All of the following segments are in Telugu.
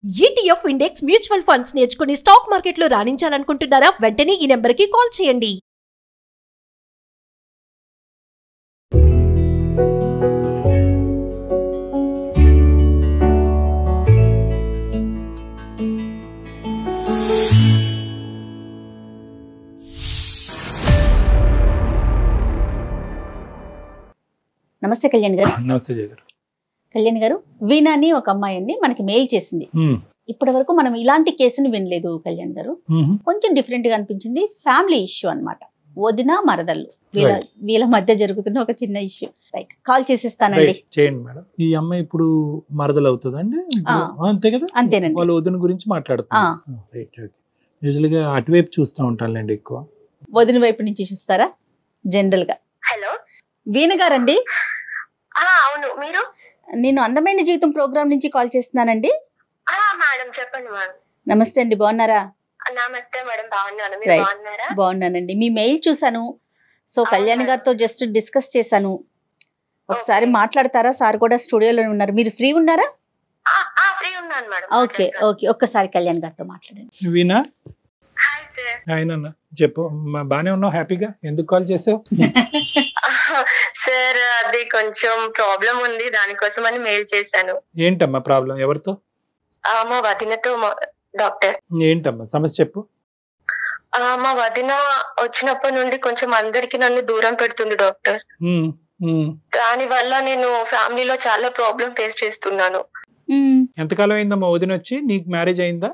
ETF ఇండెక్స్ మ్యూచువల్ ఫండ్స్ నేర్చుకుని స్టాక్ మార్కెట్లో రాణించాలనుకుంటున్నారా? వెంటనే ఈ నెంబర్కి కాల్ చేయండి. నమస్తే కళ్యాణ్ గారు. నమస్తే జయ గారు. కళ్యాణ్ గారు, వీణా అని ఒక అమ్మాయి అండి మనకి మెయిల్ చేసింది. ఇప్పటి వరకు మనం ఇలాంటి కేసుని వినలేదు కళ్యాణ్ గారు. కొంచెం డిఫరెంట్ గా అనిపించింది. ఫ్యామిలీ ఇష్యూ అన్నమాట. వదిన మరదళ్ళు వీళ్ళ మధ్య జరుగుతున్న ఒక చిన్న ఇష్యూ. Right, call చేసేస్తానండి. చేయండి మేడం. ఈ అమ్మాయి ఇప్పుడు మరదలు అవుతుందండి? అంతే కదా? అంతేనండి. వాళ్ళ వదిన గురించి మాట్లాడుతున్నారు. యూజువల్ గా అటువైపు చూస్తూ ఉంటానులేండి ఎక్కువ. వదిన వైపు నుంచి చూస్తారా జనరల్ గా? హలో, వీణ గారండి? అవును, మీరు? నేను అందమైన జీవితం ప్రోగ్రామ్ నుంచి కాల్ చేస్తున్నానండి. మేడం చెప్పండి మేడం. నమస్తే అండి, బాగున్నారా? నమస్తే మేడం, బాగున్నాను. మీరు బాగున్నారా? బాగున్నానండి. మీ మెయిల్ చూసాను. సో కళ్యాణ్ గారితో జస్ట్ డిస్కస్ చేశాను. ఒకసారి మాట్లాడతారా? సార్ కూడా స్టూడియోలో ఉన్నారు. మీరు ఫ్రీ ఉన్నారా? ఫ్రీ ఉన్నాను మేడం. ఓకే ఓకే, ఒక్కసారి కళ్యాణ్ గారితో మాట్లాడండి. వీణా, హాయ్ సార్. ఆయన చెప్పు. బానే ఉన్నావు? హ్యాపీగా? ఎందుకు కాల్ చేసావు? సార్, అది కొంచెం ప్రాబ్లం ఉంది, దానికోసం అని మెయిల్ చేశాను. ఏంటమ్మా ప్రాబ్లం? ఎవరితో? మా వదినతో డాక్టర్. ఏంటమ్మా సమస్య చెప్పు. మా వదిన వచ్చినప్పటి నుండి కొంచెం అందరికి నన్ను దూరం పెడుతుంది డాక్టర్. దాని వల్ల నేను ఫ్యామిలీలో చాలా ప్రాబ్లం ఫేస్ చేస్తున్నాను. ఎంతకాలం అయిందమ్మా వదిన వచ్చి? నీకు మ్యారేజ్ అయిందా?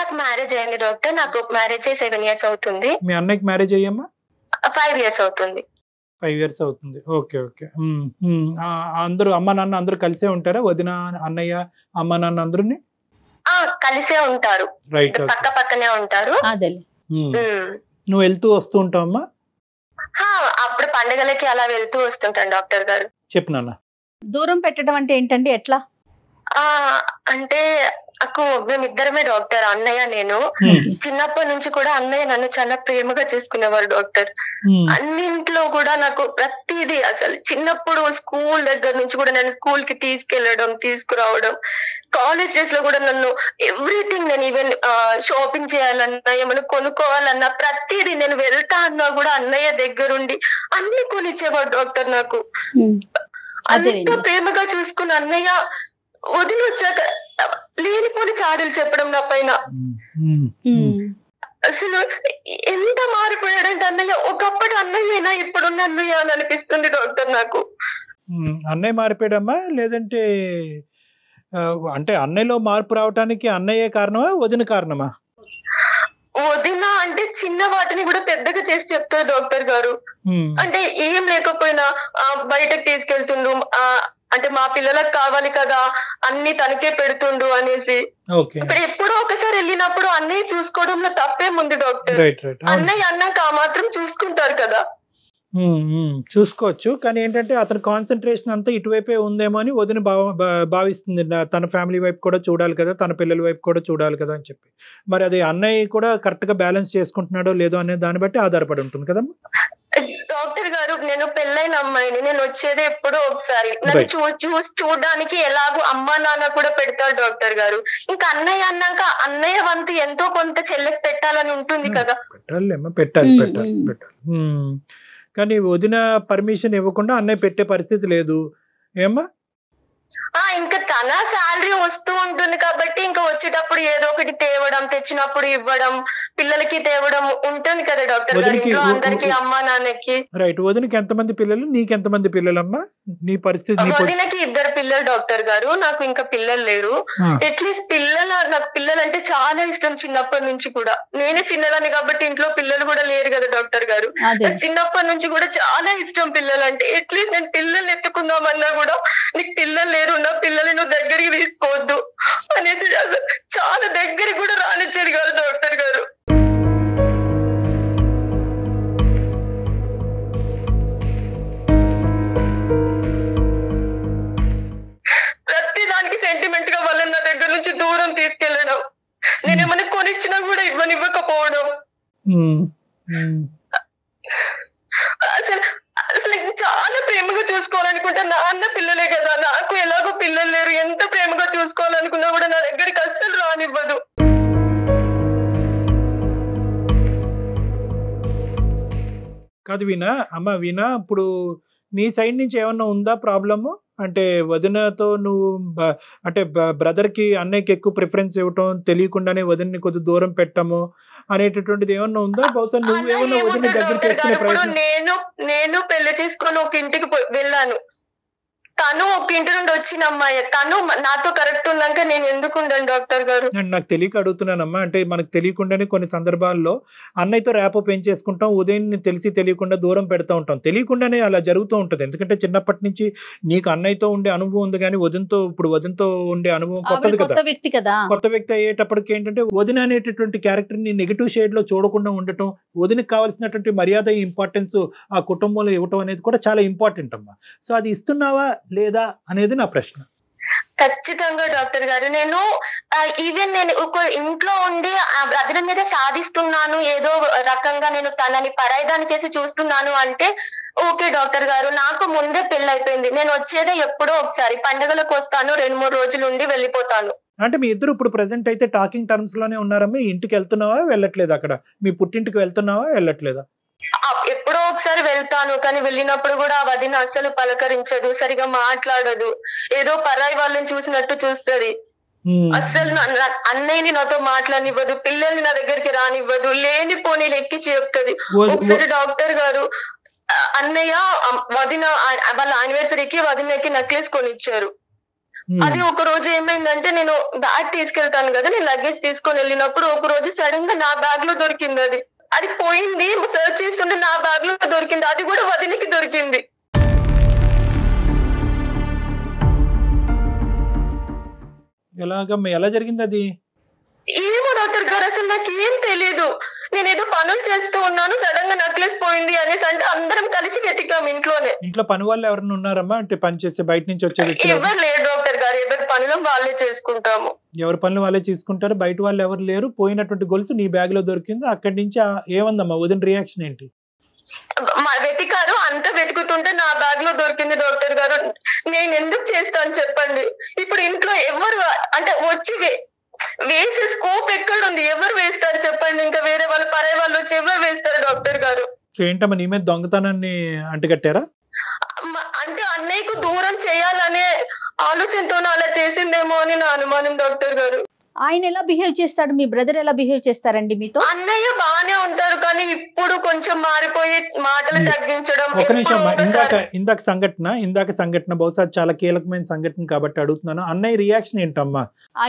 నాకు మ్యారేజ్ అయింది డాక్టర్. నాకు మ్యారేజ్ 7 years అవుతుంది. మీ అన్నయ్యకి మ్యారేజ్ అయ్యమ్మా? 5 years అవుతుంది. 5 years అవుతుంది. Okay okay. అందరూ అమ్మ నాన్న అందరూ కలిసే ఉంటారా? వదిన, అన్నయ్య, అమ్మ నాన్న అందరూ కలిసే ఉంటారు. రైట్, పక్క పక్కనే ఉంటారు. నువ్వు వెళ్తూ వస్తూ ఉంటావమ్మా? అప్పుడు పండుగలకి అలా వెళ్తూ వస్తుంటాను డాక్టర్ గారు. చెప్పు నాన్న. దూరం పెట్టడం అంటే ఏంటండి? ఎట్లా అంటే నాకు మేమిద్దరమే డాక్టర్, అన్నయ్య నేను. చిన్నప్పటి నుంచి కూడా అన్నయ్య నన్ను చాలా ప్రేమగా చూసుకునేవారు డాక్టర్. అన్నింట్లో కూడా నాకు ప్రతిదీ, అసలు చిన్నప్పుడు స్కూల్ దగ్గర నుంచి కూడా నన్ను స్కూల్ కి తీసుకెళ్లడం, తీసుకురావడం, కాలేజ్ డేస్ లో కూడా నన్ను ఎవ్రీథింగ్, నేను ఈవెన్ షాపింగ్ చేయాలన్నా, ఏమైనా కొనుక్కోవాలన్నా, ప్రతిదీ నేను వెళ్తా అన్నా కూడా అన్నయ్య దగ్గరుండి అన్ని కొనిచ్చేవాడు డాక్టర్ నాకు. అంత ప్రేమగా చూసుకున్న అన్నయ్య వదిలి వచ్చాక లేనిపోని చాడీలు చెప్పడం నా పైన. అసలు ఎంత మారిపోయాడంటే అన్నయ్య, ఒకప్పుడు అన్నయ్యేనా ఇప్పుడున్న అన్నయ్య అని అనిపిస్తుంది డాక్టర్ నాకు. అన్నయ్య మారిపోయాడమ్మా? లేదంటే అంటే అన్నయ్యలో మార్పు రావటానికి అన్నయ్యే కారణమా, వదిన కారణమా? వదిన అంటే చిన్న వాటిని కూడా పెద్దగా చేసి చెప్తారు డాక్టర్ గారు. అంటే ఏం లేకపోయినా బయటకు తీసుకెళ్తుండు, అంటే మా పిల్లలకు కావాలి కదా అన్ని తనకే పెడుతుండు అనేసి. ఇప్పుడు ఎప్పుడో ఒకసారి వెళ్ళినప్పుడు అన్నయ్య చూసుకోవడంలో తప్పేముంది డాక్టర్? అన్నయ్య అన్నాక ఆ మాత్రం చూసుకుంటారు కదా. చూసుకోవచ్చు, కానీ ఏంటంటే అతని కాన్సన్ట్రేషన్ అంతా ఇటువైపే ఉందేమో అని వదిన భావిస్తుంది. తన ఫ్యామిలీ వైపు కూడా చూడాలి కదా, తన పిల్లల వైపు కూడా చూడాలి కదా అని చెప్పి. మరి అది అన్నయ్య కూడా కరెక్ట్ గా బ్యాలెన్స్ చేసుకుంటున్నాడో లేదో అనే దాన్ని బట్టి ఆధారపడి ఉంటుంది కదమ్మా. డాక్టర్ గారు, నేను పెళ్ళైన అమ్మాయిని, నేను వచ్చేది ఎప్పుడో ఒకసారి. నన్ను చూడడానికి ఎలాగో అమ్మా నాన్న కూడా పెడతారు డాక్టర్ గారు. ఇంకా అన్నయ్య అన్నాక అన్నయ్య వంతు ఎంతో కొంత చెల్లెకి పెట్టాలని ఉంటుంది కదా. పెట్టాలి. కానీ వదిన పర్మిషన్ ఇవ్వకుండా అన్నయ్య పెట్టే పరిస్థితి లేదు ఏమ్మా? ఇంకా తన శాలరీ వస్తూ ఉంటుంది కాబట్టి ఇంకా వచ్చేటప్పుడు ఏదో ఒకటి తేవడం, తెచ్చినప్పుడు ఇవ్వడం, పిల్లలకి తేవడం ఉంటుంది కదా డాక్టర్ గారు, ఇంట్లో అందరికి, అమ్మా నాన్నకి. రైట్. వదినకి ఎంతమంది పిల్లలు, నీకెంతమంది పిల్లలమ్మా? నీ పరిస్థితి? వదినకి 2 పిల్లలు డాక్టర్ గారు, నాకు ఇంకా పిల్లలు లేరు. అట్లీస్ట్ నాకు పిల్లలు అంటే చాలా ఇష్టం చిన్నప్పటి నుంచి కూడా. నేనే చిన్నదాన్ని కాబట్టి ఇంట్లో పిల్లలు కూడా లేరు కదా డాక్టర్ గారు. చిన్నప్పటి నుంచి కూడా చాలా ఇష్టం పిల్లలు అంటే. అట్లీస్ట్ నేను పిల్లల్ని ఎత్తుకుందామన్నా కూడా నీకు పిల్లలు లేరు, నా పిల్లల్ని నువ్వు దగ్గరికి తీసుకోవద్దు అనేసి చాలా దగ్గరికి కూడా రానిచ్చేది కాదు డాక్టర్ గారు. ప్రతి దానికి సెంటిమెంట్ గా వాళ్ళని నా దగ్గర నుంచి దూరం తీసుకెళ్లడం, నేనేమన్నా కొనిచ్చినా కూడా ఇవ్వకపోవడం. అసలు చాలా ప్రేమగా చూసుకోవాలనుకుంటా. నా అన్న పిల్లలే కదా, నాకు ఎలాగో పిల్లలు లేరు. ఎంత ప్రేమగా చూసుకోవాలనుకున్నా కూడా నా దగ్గరికి అస్సలు రానివ్వదు. కాదు వీణా, అమ్మ వీణా, ఇప్పుడు నీ సైడ్ నుంచి ఏమన్నా ఉందా ప్రాబ్లము? అంటే వదినతో నువ్వు అంటే బ్రదర్ కి అన్నయ్యకి ఎక్కువ ప్రిఫరెన్స్ ఇవ్వటం, తెలియకుండానే వదిన్ని కొద్ది దూరం పెట్టము అనేటటువంటిది ఏమన్నా ఉందా? బహుశా నువ్వు ఏమన్నా వదిన దగ్గర చేసుకునే ప్రయత్నం? నేను పెళ్లి చేసుకొని ఒక ఇంటికి వెళ్ళాను. తను ఒక ఇంటి నుండి వచ్చిన అమ్మాయి. తను నాతో కరెక్ట్ ఉన్నాక నేను ఎందుకు ఉండను డాక్టర్ గారు? నాకు తెలియక అడుగుతున్నానమ్మా. అంటే మనకు తెలియకుండానే కొన్ని సందర్భాల్లో అన్నయ్యతో ర్యాపో పెంచేసుకుంటాం, ఉదయం తెలిసి తెలియకుండా దూరం పెడతా ఉంటాం. తెలియకుండానే అలా జరుగుతూ ఉంటుంది. ఎందుకంటే చిన్నప్పటి నుంచి నీకు అన్నయ్యతో ఉండే అనుభవం ఉంది, కానీ వదినతో ఉండే అనుభవం కొత్తది కదా. కొత్త వ్యక్తి అయ్యేటప్పటికి ఏంటంటే వదిన అనేటటువంటి క్యారెక్టర్ ని నెగిటివ్ షేడ్ లో చూడకుండా ఉండటం, వదినకి కావాల్సినటువంటి మర్యాద, ఇంపార్టెన్స్ ఆ కుటుంబంలో ఇవ్వటం అనేది కూడా చాలా ఇంపార్టెంట్ అమ్మా. సో అది ఇస్తున్నావా లేదా అనేది నా ప్రశ్న. ఖచ్చితంగా డాక్టర్ గారు. నేను ఈవెన్ నేను ఒక ఇంట్లో ఉండి ఆ బ్రదర్ మీద సాధిస్తున్నాను, ఏదో రకంగా నేను తనని పరాయిదాన్ని చేసి చూస్తున్నాను అంటే ఓకే డాక్టర్ గారు. నాకు ముందే పెళ్లి అయిపోయింది. నేను వచ్చేదే ఎప్పుడో ఒకసారి పండుగలకు వస్తాను, 2-3 రోజులు ఉండి వెళ్ళిపోతాను. అంటే మీ ఇద్దరు ఇప్పుడు ప్రెసెంట్ అయితే టాకింగ్ టర్మ్స్ లోనే ఉన్నారమ్మా? ఇంటికి వెళ్తున్నావా వెళ్ళట్లేదు? అక్కడ మీ పుట్టింటికి వెళ్తున్నావా వెళ్ళట్లేదా? ఎప్పుడో ఒకసారి వెళ్తాను, కానీ వెళ్ళినప్పుడు కూడా ఆ వదిన అసలు పలకరించదు, సరిగా మాట్లాడదు, ఏదో పరాయి వాళ్ళని చూసినట్టు చూస్తది. అసలు అన్నయ్యని నాతో మాట్లాడనివ్వదు, పిల్లల్ని నా దగ్గరికి రానివ్వదు, లేని పోనీ ఎక్కి చెప్తది. ఒకసారి డాక్టర్ గారు అన్నయ్య వదిన వాళ్ళ యానివర్సరీకి వదినకి నెక్లెస్ కొనిచ్చారు. అది ఒక రోజు ఏమైందంటే, నేను బ్యాగ్ తీసుకెళ్తాను కదా, నేను లగేజ్ తీసుకొని వెళ్ళినప్పుడు ఒక రోజు సడన్ గా నా బ్యాగ్ లో దొరికింది. అది పోయింది, సర్చ్ చేస్తుంటే నా బ్యాగ్ లో దొరికింది. అది కూడా వదినకి దొరికింది. ఎలాగమ్మా, ఎలా జరిగింది అది? ఏమో డాక్టర్ గారు, అసలు నాకేం తెలీదు. నేనేదో పనులు చేస్తూ ఉన్నాను, సడన్ గా నెక్లెస్ పోయింది అనేసి అంటే అందరం కలిసి వెతికాం ఇంట్లోనే. ఇంట్లో పని వాళ్ళు ఎవరైనా ఉన్నారమ్మా? అంటే పని చేసే బయట నుంచి వచ్చే వ్యక్తులు ఎవరు లేరు డాక్టర్ గారు. ఎవరి పనులు వాళ్ళే చేసుకుంటాము. ఎవరి పనులు వాళ్ళే చేసుకుంటారు, బయట వాళ్ళు ఎవరు లేరు. పోయినటువంటి గొలుసు నీ బ్యాగ్ లో దొరికింది. అక్కడి నుంచి ఏమందమ్మా వదిన రియాక్షన్ ఏంటి? వెతికారు, అంతా వెతుకుతుంటే నా బ్యాగ్ లో దొరికింది డాక్టర్ గారు. నేను ఎందుకు చేస్తాను చెప్పండి? ఇప్పుడు ఇంట్లో ఎవరు అంటే వచ్చి వేసే స్కోప్ ఎక్కడ ఉంది? ఎవరు వేస్తారు చెప్పండి? ఇంకా వేరే వాళ్ళు పరాయి వాళ్ళు వచ్చి ఎవరు వేస్తారు డాక్టర్ గారు? ఏంటమ్మా నీ మీద దొంగతనాన్ని అంటగట్టారా? అంటే అన్నయ్యకు దూరం చేయాలనే ఆలోచనతో అలా చేసిందేమో అని నా అనుమానం డాక్టర్ గారు. ఆయన ఎలా బిహేవ్ చేస్తాడు? మీ బ్రదర్ ఎలా బిహేవ్ చేస్తారండి మీతో? అన్నయ్య బానే ఉంటారు, కానీ ఇప్పుడు కొంచెం మారిపోయి మాటలు తగ్గించడం. ఒక నిమిషం, ఇందాక సంఘటన బహుశా చాలా కీలకమైన సంఘటన కాబట్టి అడుగుతున్నాను. అన్నయ్య రియాక్షన్ ఏంటమ్మా ఆ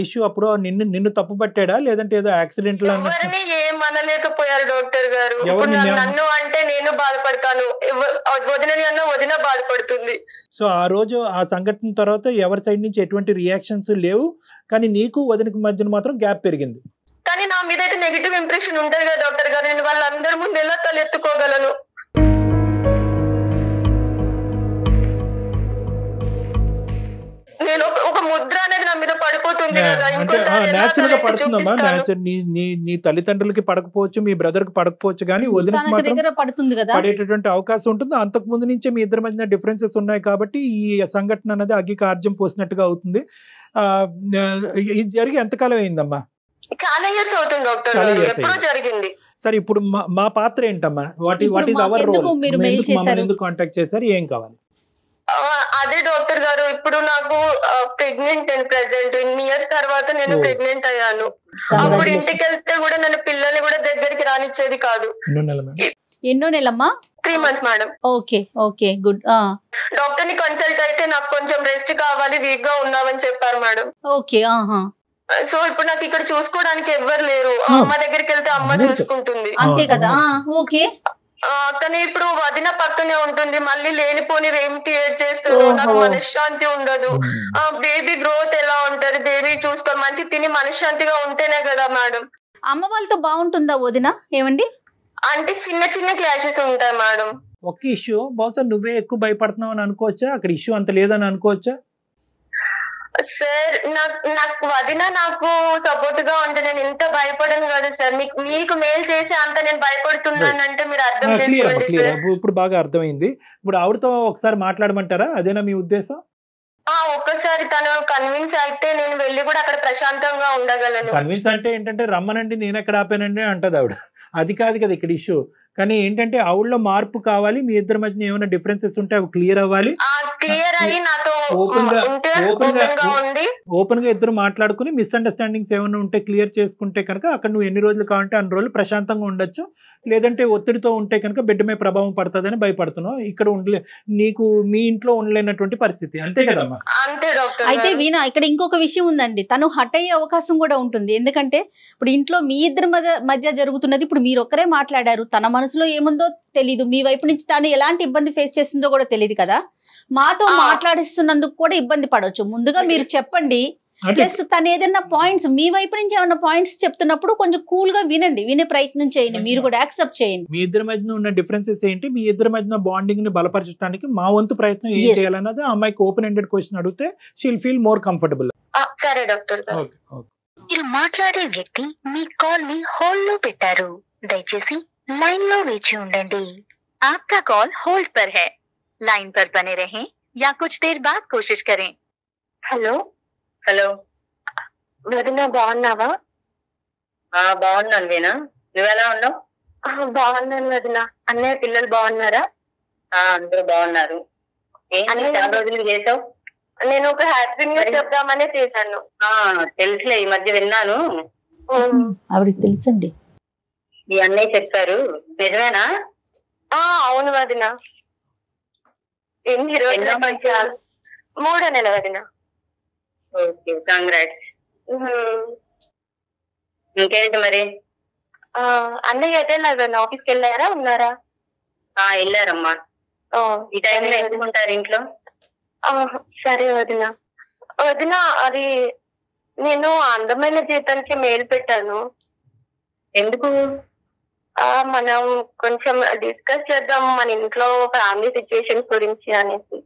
ఇష్యూ అప్పుడు? నిన్ను తప్పు పట్టాడా, లేదంటే ఏదో యాక్సిడెంట్ లో? ఎవరిని ఏమనలేకపోయారు డాక్టర్ గారు. నన్ను అంటే నేను బాధపడతాను, వదినని అన్న వదిన బాధపడుతుంది. సో ఆ రోజు ఆ సంఘటన తర్వాత ఎవరి సైడ్ నుంచి ఎటువంటి రియాక్షన్స్ లేవు, కానీ నీకు వదినకి మధ్యన మాత్రం గ్యాప్ పెరిగింది. కానీ నా మీద అయితే నెగిటివ్ ఇంప్రెషన్ ఉంటది కదా డాక్టర్ గారు. నేను వాళ్ళందరి ముందు ఎలా తలెత్తుకోగలను? నేను ఒక ముద్ర అనేది నా మీద పడిపోతుంది కదా. నేచురల్ గా పడుతుందమ్మా. నీ తల్లిదండ్రులకి పడకపోవచ్చు, మీ బ్రదర్ కి పడకపోవచ్చు, కానీ వదినకి మాత్రం పడుతుంది కదా, పడేటటువంటి అవకాశం ఉంటుంది. అంతకు ముందు నుంచే మీ ఇద్దరి మధ్య డిఫరెన్సెస్ ఉన్నాయి కాబట్టి ఈ సంఘటన అనేది అగ్గికి ఆర్జం పోసినట్టుగా అవుతుంది. ఇది జరిగి ఎంతకాలం అయిందమ్మా? చాలా ఇయర్స్ అవుతుంది డాక్టర్ గారు. ఎప్పుడో జరిగింది. సరే, ఇప్పుడు మా పాత్ర ఏంటమ్మా? What is our role? ఎందుకు కాంటాక్ట్ చేశారు? ఏం కావాలి? అదే డాక్టర్ గారు, ఇప్పుడు నాకు ప్రెగ్నెంట్ అండ్ ప్రెసెంట్ 2 years తర్వాత నేను ప్రెగ్నెంట్ అయ్యాను. అప్పుడు ఇంటికి వెళ్తే కూడా నన్ను పిల్లల్ని కూడా దగ్గరికి రానిచ్చేది కాదు. ఎన్నో నెలమ్మా? 3 months madam. Okay good. Doctor ని కన్సల్ట్ అయితే నాకు కొంచెం రెస్ట్ కావాలి, వీక్ గా ఉన్నావని చెప్పారు మేడం. ఓకే. సో ఇప్పుడు నాకు ఇక్కడ చూసుకోవడానికి ఎవ్వరు లేరు. అమ్మ దగ్గరికి వెళ్తే అమ్మ చూసుకుంటుంది. అంతే కదా. ఓకే. కానీ ఇప్పుడు వదిన పక్కనే ఉంటుంది. మళ్ళీ లేనిపోని ఏం క్రియేట్ చేస్తుంది, నాకు మనశ్శాంతి ఉండదు. బేబీ గ్రోత్ ఎలా ఉంటది, బేబీ చూసుకోవాలి, మంచి తిని మనశ్శాంతిగా ఉంటేనే కదా మేడం. అమ్మ వాళ్ళతో బాగుంటుందా వదిన? ఏమండి అంటే చిన్న చిన్న క్లాషెస్ ఉంటాయి మేడం. ఒక ఇష్యూ బహుశా నువ్వే ఎక్కువ భయపడుతున్నావు అని అనుకోవచ్చా? అక్కడ ఇష్యూ అంత లేదని అనుకోవచ్చా? సార్ నాకు వదిన నాకు సపోర్ట్ గా ఉంటే నేను ఇంత భయపడను కదా సార్. మీకు మేలు చేసి అంత నేను భయపడుతున్నానంటే మీరు అర్థం చేసుకోండి సార్. ఇప్పుడు బాగా అర్థమైంది. ఇప్పుడు ఆవిడతో ఒకసారి మాట్లాడమంటారా? అదేనా మీ ఉద్దేశం? ఒక్కసారి తను కన్విన్స్ అయితే నేను వెళ్ళి కూడా అక్కడ ప్రశాంతంగా ఉండగలను. కన్విన్స్ అంటే ఏంటంటే రమ్మనండి నేను ఎక్కడ ఆపానండి అంటది ఆవిడ. అది కాదు కదా ఇక్కడ ఇష్యూ. కానీ ఏంటంటే ఆవిడలో మార్పు కావాలి, మీ ఇద్దరి మధ్య ఏమైనా డిఫరెన్సెస్ ఉంటే అవి క్లియర్ అవ్వాలి. క్లియర్ అయ్యి నాతో ఓపెన్ గా ఇద్దరు మాట్లాడుకుని మిస్అండర్స్టాండింగ్స్ ఏమైనా ఉంటే క్లియర్ చేసుకుంటే కనుక అక్కడ నువ్వు ఎన్ని రోజులు కావాలంటే అన్ని రోజులు ప్రశాంతంగా ఉండొచ్చు. లేదంటే ఒత్తిడితో ఉంటే కనుక బిడ్డ మీద ప్రభావం పడుతుందని భయపడుతున్నావు. ఇక్కడ నీకు మీ ఇంట్లో ఉండలేనటువంటి పరిస్థితి. అంతే కదమ్మా? అయితే వీణా ఇక్కడ ఇంకొక విషయం ఉందండి. తను హట్ అయ్యే అవకాశం కూడా ఉంటుంది. ఎందుకంటే ఇప్పుడు ఇంట్లో మీ ఇద్దరి మధ్య జరుగుతున్నది. ఇప్పుడు మీరు ఒక్కరే మాట్లాడారు, తన మనసులో ఏముందో తెలీదు. మీ వైపు నుంచి తాను ఎలాంటి ఇబ్బంది ఫేస్ చేసిందో కూడా తెలియదు కదా. మాతో మాట్లాడిస్తున్నందుకు కూడా ఇబ్బంది పడవచ్చు. ముందుగా మీరు చెప్పండి. ప్లస్ తను ఏదైనా పాయింట్స్ మీ వైపు నుంచి ఏమైనా పాయింట్స్ చెప్తున్నప్పుడు కొంచెం కూల్ గా వినండి, వినే ప్రయత్నం చేయండి, మీరు కూడా యాక్సెప్ట్ చేయండి. మీ ఇద్దరి మధ్య ఉన్న డిఫరెన్సెస్ ఏంటి, మీ ఇద్దరి మధ్య బాండింగ్ ని బలపరచడానికి మా వంతు ప్రయత్నం ఏం చేయాలన్నది అమ్మాయికి ఓపెన్ ఎండెడ్ క్వశ్చన్ అడిగితే షీల్ ఫీల్ మోర్ కంఫర్టబుల్. సరే డాక్టర్. మీరు మాట్లాడే వ్యక్తి మీ కాల్ ని హోల్డ్ లో పెట్టారు. దయచేసి लाइन लो वेची ఉండండి. आपका कॉल होल्ड पर है, लाइन पर बने रहें या कुछ देर बाद कोशिश करें. హలో వదిన బాగున్నావా? బాగున్నాను వీణా, నువ్వెలా ఉన్నావు? బాగున్నాను వదిన. అన్నయ్య పిల్లలు బాగున్నారా? అందరూ బాగున్నారు. చాలా రోజులు చేసావు? నేను ఒక హ్యాపీ న్యూస్ చెప్దామనే చేశాను. తెలుసులే, ఈ మధ్య విన్నాను. ఆవిడకి తెలుసండి. మీ అన్నయ్య చెప్పారు, నిజమేనా? అవును వదిన. ఎన్ని రోజులు? 3వ నెల వదిన. Okay, congrats. ఇంకేంటి మరి? అన్నయ్య అయితే ఆఫీస్కి వెళ్ళారా, ఉన్నారా? వెళ్ళారమ్మా. ఈ టైంలో ఎందుకుంటారు ఇంట్లో? సరే వదిన. వదిన అది నేను అందమైన జీవితానికి మెయిల్ పెట్టాను. ఎందుకు? మనం కొంచెం డిస్కస్ చేద్దాం మన ఇంట్లో ఫ్యామిలీ సిచ్యువేషన్స్ గురించి అనేసి.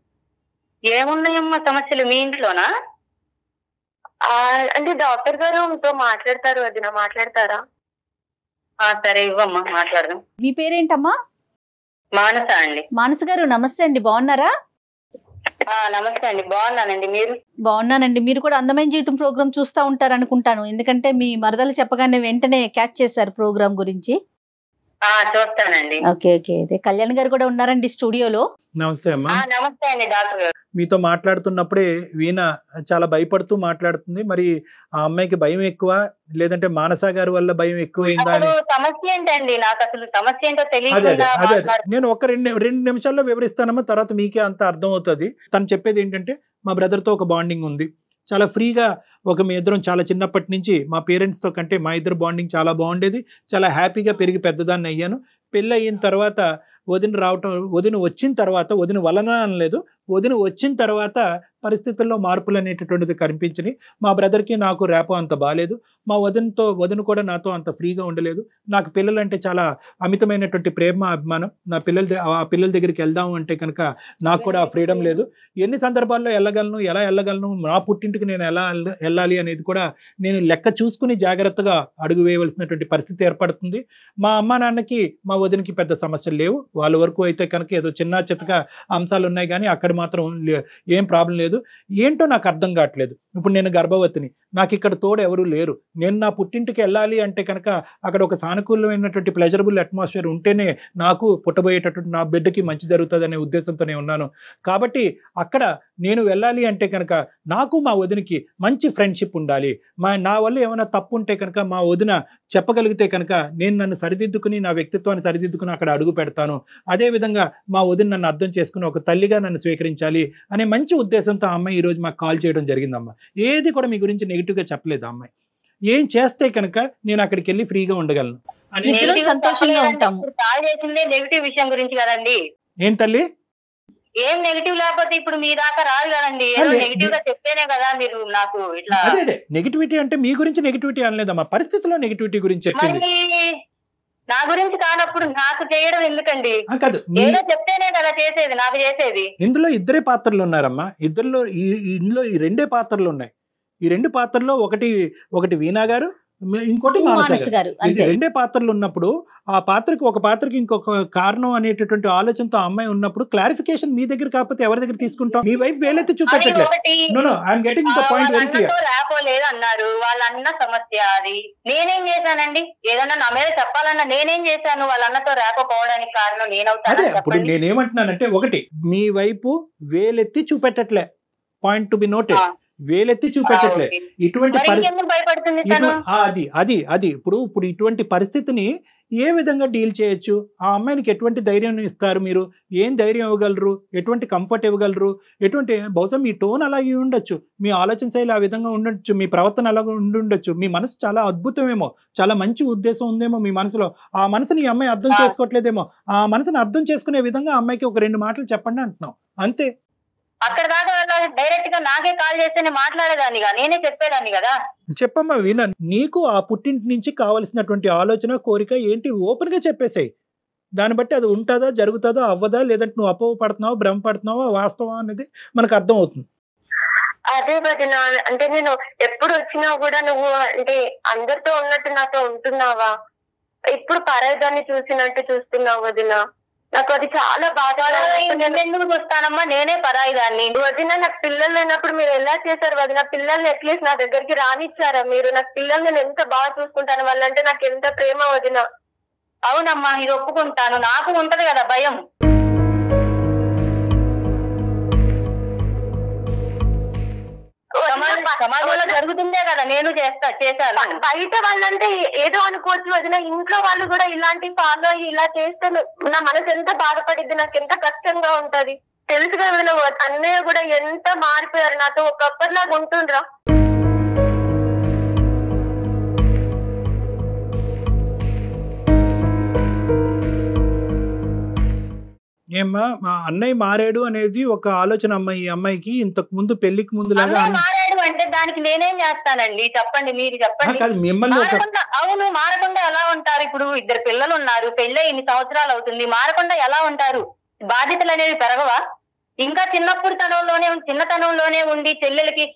ఏమున్నాయమ్మా సమస్యలు మీ ఇంట్లోనా? అంటే డాక్టర్ గారు మీతో మాట్లాడతారు వదిన, మాట్లాడతారా? సరే ఇవ్వమ్మా, మాట్లాడదాం. మీ పేరేంటమ్మా? మానస అండి. మానస గారు నమస్తే అండి, బాగున్నారా? నమస్తే అండి, బాగున్నానండి. మీరు? బాగున్నానండి. మీరు కూడా అందమైన జీవితం ప్రోగ్రామ్ చూస్తూ ఉంటారు అనుకుంటాను, ఎందుకంటే మీ మరదలు చెప్పగానే వెంటనే క్యాచ్ చేశారు ప్రోగ్రామ్ గురించి. చూస్తానండి. Okay okay. అదే కళ్యాణ్ గారు కూడా ఉన్నారండి స్టూడియోలో. నమస్తే అమ్మా. నమస్తే అండి డాక్టర్ గారు. మీతో మాట్లాడుతున్నప్పుడే వీణ చాలా భయపడుతూ మాట్లాడుతుంది. మరి ఆ అమ్మాయికి భయం ఎక్కువ, లేదంటే మానస గారి వల్ల భయం ఎక్కువైందా అని. సమస్య ఏంటండి? నాకు అసలు సమస్య ఏంటో తెలియదు. అదే నేను ఒక రెండు నిమిషాల్లో వివరిస్తానమ్మా, తర్వాత మీకే అంత అర్థం అవుతుంది. తను చెప్పేది ఏంటంటే మా బ్రదర్ తో ఒక బాండింగ్ ఉంది, చాలా ఫ్రీగా మీ ఇద్దరం చాలా చిన్నప్పటి నుంచి మా పేరెంట్స్తో కంటే మా ఇద్దరు బాండింగ్ చాలా బాగుండేది. చాలా హ్యాపీగా పెరిగి పెద్దదాన్ని అయ్యాను. పెళ్ళి అయిన తర్వాత వదిన వచ్చిన తర్వాత, వదిన వలన అనలేదు, వదిన వచ్చిన తర్వాత పరిస్థితుల్లో మార్పులు అనేటటువంటిది కనిపించినాయి. మా బ్రదర్కి నాకు రేపో అంత బాగాలేదు. మా వదిన కూడా నాతో అంత ఫ్రీగా ఉండలేదు. నాకు పిల్లలంటే చాలా అమితమైనటువంటి ప్రేమ, అభిమానం. ఆ పిల్లల దగ్గరికి వెళ్దాము అంటే కనుక నాకు కూడా ఆ ఫ్రీడమ్ లేదు. ఎన్ని సందర్భాల్లో ఎలా వెళ్ళగలను, నా పుట్టింటికి నేను ఎలా వెళ్ళాలి అనేది కూడా నేను లెక్క చూసుకుని జాగ్రత్తగా అడుగు వేయవలసినటువంటి పరిస్థితి ఏర్పడుతుంది. మా అమ్మ నాన్నకి మా వదినకి పెద్ద సమస్యలు లేవు. వాళ్ళ వరకు అయితే కనుక ఏదో చిన్న చితక అంశాలు ఉన్నాయి, కానీ అక్కడ మాత్రం ఏం ప్రాబ్లం లేదు. ఏంటో నాకు అర్థం కావట్లేదు. ఇప్పుడు నేను గర్భవతిని, నాకు ఇక్కడ తోడు ఎవరు లేరు. నేను నా పుట్టింటికి వెళ్ళాలి అంటే కనుక అక్కడ ఒక సానుకూలమైనటువంటి ప్లెజరబుల్ అట్మాస్ఫియర్ ఉంటేనే నాకు పుట్టబోయేటటువంటి నా బిడ్డకి మంచి జరుగుతుంది అనే ఉద్దేశంతోనే ఉన్నాను. కాబట్టి అక్కడ నేను వెళ్ళాలి అంటే కనుక నాకు మా వదినకి మంచి ఫ్రెండ్షిప్ ఉండాలి. నా వల్ల ఏమైనా తప్పు ఉంటే కనుక మా వదిన చెప్పగలిగితే కనుక నేను నన్ను సరిదిద్దుకుని, నా వ్యక్తిత్వాన్ని సరిదిద్దుకుని అక్కడ అడుగు పెడతాను. అదేవిధంగా మా వదిన నన్ను అర్థం చేసుకుని ఒక తల్లిగా నన్ను స్వీకరించాలి అనే మంచి ఉద్దేశంతో ఆ అమ్మాయి ఈరోజు మాకు కాల్ చేయడం జరిగిందమ్మా. ఏది కూడా మీ గురించి నెగిటివ్గా చెప్పలేదు అమ్మాయి. ఏం చేస్తే కనుక నేను అక్కడికి వెళ్ళి ఫ్రీగా ఉండగలను అని. సంతోషంగా ఉంటాము. నెగిటివ్ విషయం గురించి కదండి. ఏం తల్లి? ఏం నెగిటివ్ లేకపోతే ఇప్పుడు మీ దాకా రాదు కదండి. ఏదో నెగిటివ్ గా చెప్తేనే కదా మీరు నాకు ఇట్లా. అదే నెగిటివిటీ అంటే మీ గురించి నెగిటివిటీ అనలేదమ్మా, పరిస్థితుల్లో నెగిటివిటీ గురించి చెప్పింది. నా గురించి కానప్పుడు నాకు చేయడం ఎందుకండి? కాదు, ఏదో చెప్తేనే కదా చేసేది, నాకు చేసేది. ఇందులో ఇద్దరే పాత్రలు ఉన్నారమ్మా. ఇందులో ఈ రెండే పాత్రలు ఉన్నాయి. ఈ రెండు పాత్రల్లో ఒకటి వీణా గారు, ఇంకోటి మానస గారు. ఇది రెండే పాత్రలు ఉన్నప్పుడు ఆ పాత్రకి ఒక పాత్రకి ఇంకొక కారణం అనేటటువంటి ఆలోచనతో అమ్మాయి ఉన్నప్పుడు క్లారిఫికేషన్ మీ దగ్గర కాకపోతే ఎవరి దగ్గర తీసుకుంటాం? మీ వైపు వేలైతే చూపెట్టట్లేదు. రాపోలేదు అన్నారు, వాళ్ళన్న సమస్య అది. నేనేం చేశానండి? ఏదన్నా నా మీద చెప్పాలన్నా నేనేం చేశాను? వాళ్ళ అన్నతో రాకపోవడానికి కారణం నేనవుతాను. ఇప్పుడు నేనేమంటున్నానంటే, ఒకటి మీ వైపు వేలెత్తి చూపెట్టట్లే, పాయింట్ టు బి నోటెడ్, వేలెత్తి చూపెట్టట్లే. ఇటువంటి అది ఇప్పుడు ఇటువంటి పరిస్థితిని ఏ విధంగా డీల్ చేయొచ్చు? ఆ అమ్మాయికి ఎటువంటి ధైర్యం ఇస్తారు మీరు? ఏం ధైర్యం ఇవ్వగలరు? ఎటువంటి కంఫర్ట్ ఇవ్వగలరు? బహుశా మీ టోన్ అలాగే ఉండొచ్చు, మీ ఆలోచన శైలి ఆ విధంగా ఉండొచ్చు, మీ ప్రవర్తన అలాగే ఉండొచ్చు, మీ మనసు చాలా అద్భుతమేమో, చాలా మంచి ఉద్దేశం ఉందేమో మీ మనసులో. ఆ మనసుని ఈ అమ్మాయి అర్థం చేసుకోవట్లేదేమో. ఆ మనసుని అర్థం చేసుకునే విధంగా అమ్మాయికి ఒక 2 మాటలు చెప్పండి అంటున్నాం, అంతే. అక్కడ దాకా డైరెక్ట్ గా నాకే కాల్ చేస్తేనే మాట్లాడేదాన్ని, నేనే చెప్పేదాన్ని కదా. చెప్పమ్మా వీణా, నీకు ఆ పుట్టింటి నుంచి కావలసినటువంటి ఆలోచన, కోరిక ఏంటి ఓపెన్ గా చెప్పేసాయి. దాన్ని బట్టి అది ఉంటుందా, జరుగుతుందా, అవ్వదా, లేదంటే నువ్వు అపోహపడుతున్నావా, భ్రమపడుతున్నావా, వాస్తవం అనేది మనకు అర్థం అవుతుంది. అదే వదిన, అంటే నేను ఎప్పుడు వచ్చినా కూడా నువ్వు అంటే అందరితో ఉన్నట్టు నాతో ఉంటున్నావా? ఇప్పుడు పరాయిదాన్ని చూసినట్టు చూస్తున్నావు వదిన. నాకు అది చాలా బాగా. ఎందుకు చూస్తానమ్మా, నేనే పరాయిదాన్ని. వదిన, నాకు పిల్లలు లేనప్పుడు మీరు ఎలా చేశారు వదిన? పిల్లల్ని అట్లీస్ట్ నా దగ్గరికి రానిచ్చారా మీరు? నాకు పిల్లల్ని నేను ఎంత బాగా చూసుకుంటాను, వాళ్ళంటే నాకు ఎంత ప్రేమ వదిన. అవునమ్మా, ఇది ఒప్పుకుంటాను. నాకు ఉంటది కదా భయం. సమాజంలో జరుగుతుందే కదా నేను చేశాను. బయట వాళ్ళంటే ఏదో అనుకోవచ్చు వదిన, ఇంట్లో వాళ్ళు కూడా ఇలాంటి ఫాలో అయ్యి ఇలా చేస్తే నా మనసు ఎంత బాధపడిద్ది, నాకు ఎంత కష్టంగా ఉంటది తెలుసు కదా వదిన. అన్నయ్య కూడా ఎంత మారిపోయారు, నాతో ఒకప్పటిలాగా ఉంటుండ్రా? ఏమ్మా, మా అన్నయ్య మారాడు అనేది ఒక ఆలోచన అమ్మాయి. ఈ అమ్మాయికి ఇంతకు ముందు పెళ్లికి ముందు లాగా మారాడు అంటే దానికి నేనేం చేస్తానండి? చెప్పండి, మీరు చెప్పండి. మిమ్మల్ని అవును, మారకుండా ఎలా ఉంటారు? ఇప్పుడు 2 పిల్లలు ఉన్నారు, పెళ్ళై ఇన్ని సంవత్సరాలు అవుతుంది, మారకుండా ఎలా ఉంటారు? బాధ్యతలు అనేవి పెరగవా? ఇంకా చిన్నతనంలోనే ఉండి చెల్లెలకి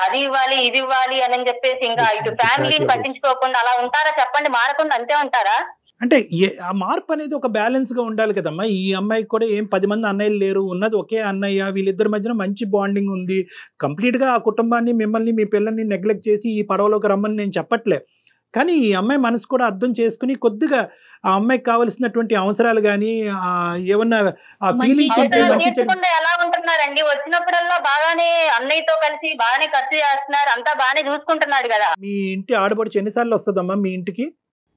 అది ఇవ్వాలి ఇది ఇవ్వాలి అని చెప్పేసి ఇంకా ఇటు ఫ్యామిలీని పట్టించుకోకుండా అలా ఉంటారా? చెప్పండి, మారకుండా అంతే ఉంటారా? అంటే ఆ మార్పు అనేది ఒక బ్యాలెన్స్ గా ఉండాలి కదమ్మా. ఈ అమ్మాయికి కూడా ఏం 10 మంది అన్నయ్యలు లేరు, ఉన్నది ఒకే అన్నయ్య. వీళ్ళిద్దరి మధ్యన మంచి బాండింగ్ ఉంది. కంప్లీట్ గా ఆ కుటుంబాన్ని, మిమ్మల్ని, మీ పిల్లల్ని నెగ్లెక్ట్ చేసి ఈ పడవలోకి రమ్మని నేను చెప్పట్లే. కానీ ఈ అమ్మాయి మనసు కూడా అర్థం చేసుకుని కొద్దిగా ఆ అమ్మాయికి కావలసినటువంటి అవసరాలు కానీ ఏమన్నా ఎలా ఉంటున్నారండి? వచ్చినప్పుడల్లా బాగానే అన్నయ్యతో కలిసి బాగానే ఖర్చు చేస్తున్నారు, అంతా బాగానే చూసుకుంటున్నాడు కదా. మీ ఇంటి ఆడపడుచు ఎన్నిసార్లు వస్తుందమ్మా మీ ఇంటికి?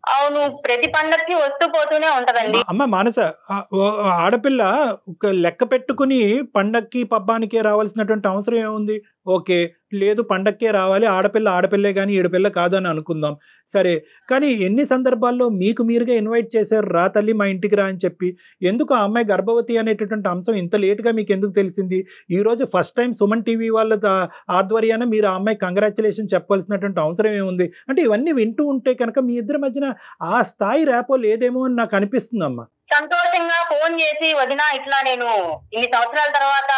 అవును, ప్రతి పండక్కి వస్తూ పోతూనే ఉంటదండి. అమ్మ మానస, ఆడపిల్ల ఒక లెక్క పెట్టుకుని పండక్కి పబ్బానికే రావాల్సినటువంటి అవసరం ఏముంది? ఓకే, లేదు పండక్కే రావాలి, ఆడపిల్లే కానీ ఈడపిల్ల కాదు అని అనుకుందాం, సరే. కానీ ఎన్ని సందర్భాల్లో మీకు మీరుగా ఇన్వైట్ చేశారు, రా తల్లి మా ఇంటికి రా అని చెప్పి. ఎందుకు ఆ అమ్మాయి గర్భవతి అనేటటువంటి అంశం ఇంత లేటుగా మీకు ఎందుకు తెలిసింది? ఈరోజు ఫస్ట్ టైం సుమన్ టీవీ వాళ్ళ ఆధ్వర్యాన మీరు ఆ అమ్మాయి కంగ్రాచులేషన్ చెప్పవలసినటువంటి అవసరం ఏముంది? అంటే ఇవన్నీ వింటూ ఉంటే కనుక మీ ఇద్దరి మధ్యన ఆ స్థాయి రేపో లేదేమో అని నాకు అనిపిస్తుంది అమ్మా. సంతోషంగా ఫోన్ చేసి, వదినా ఇట్లా నేను ఇన్ని సంవత్సరాల తర్వాత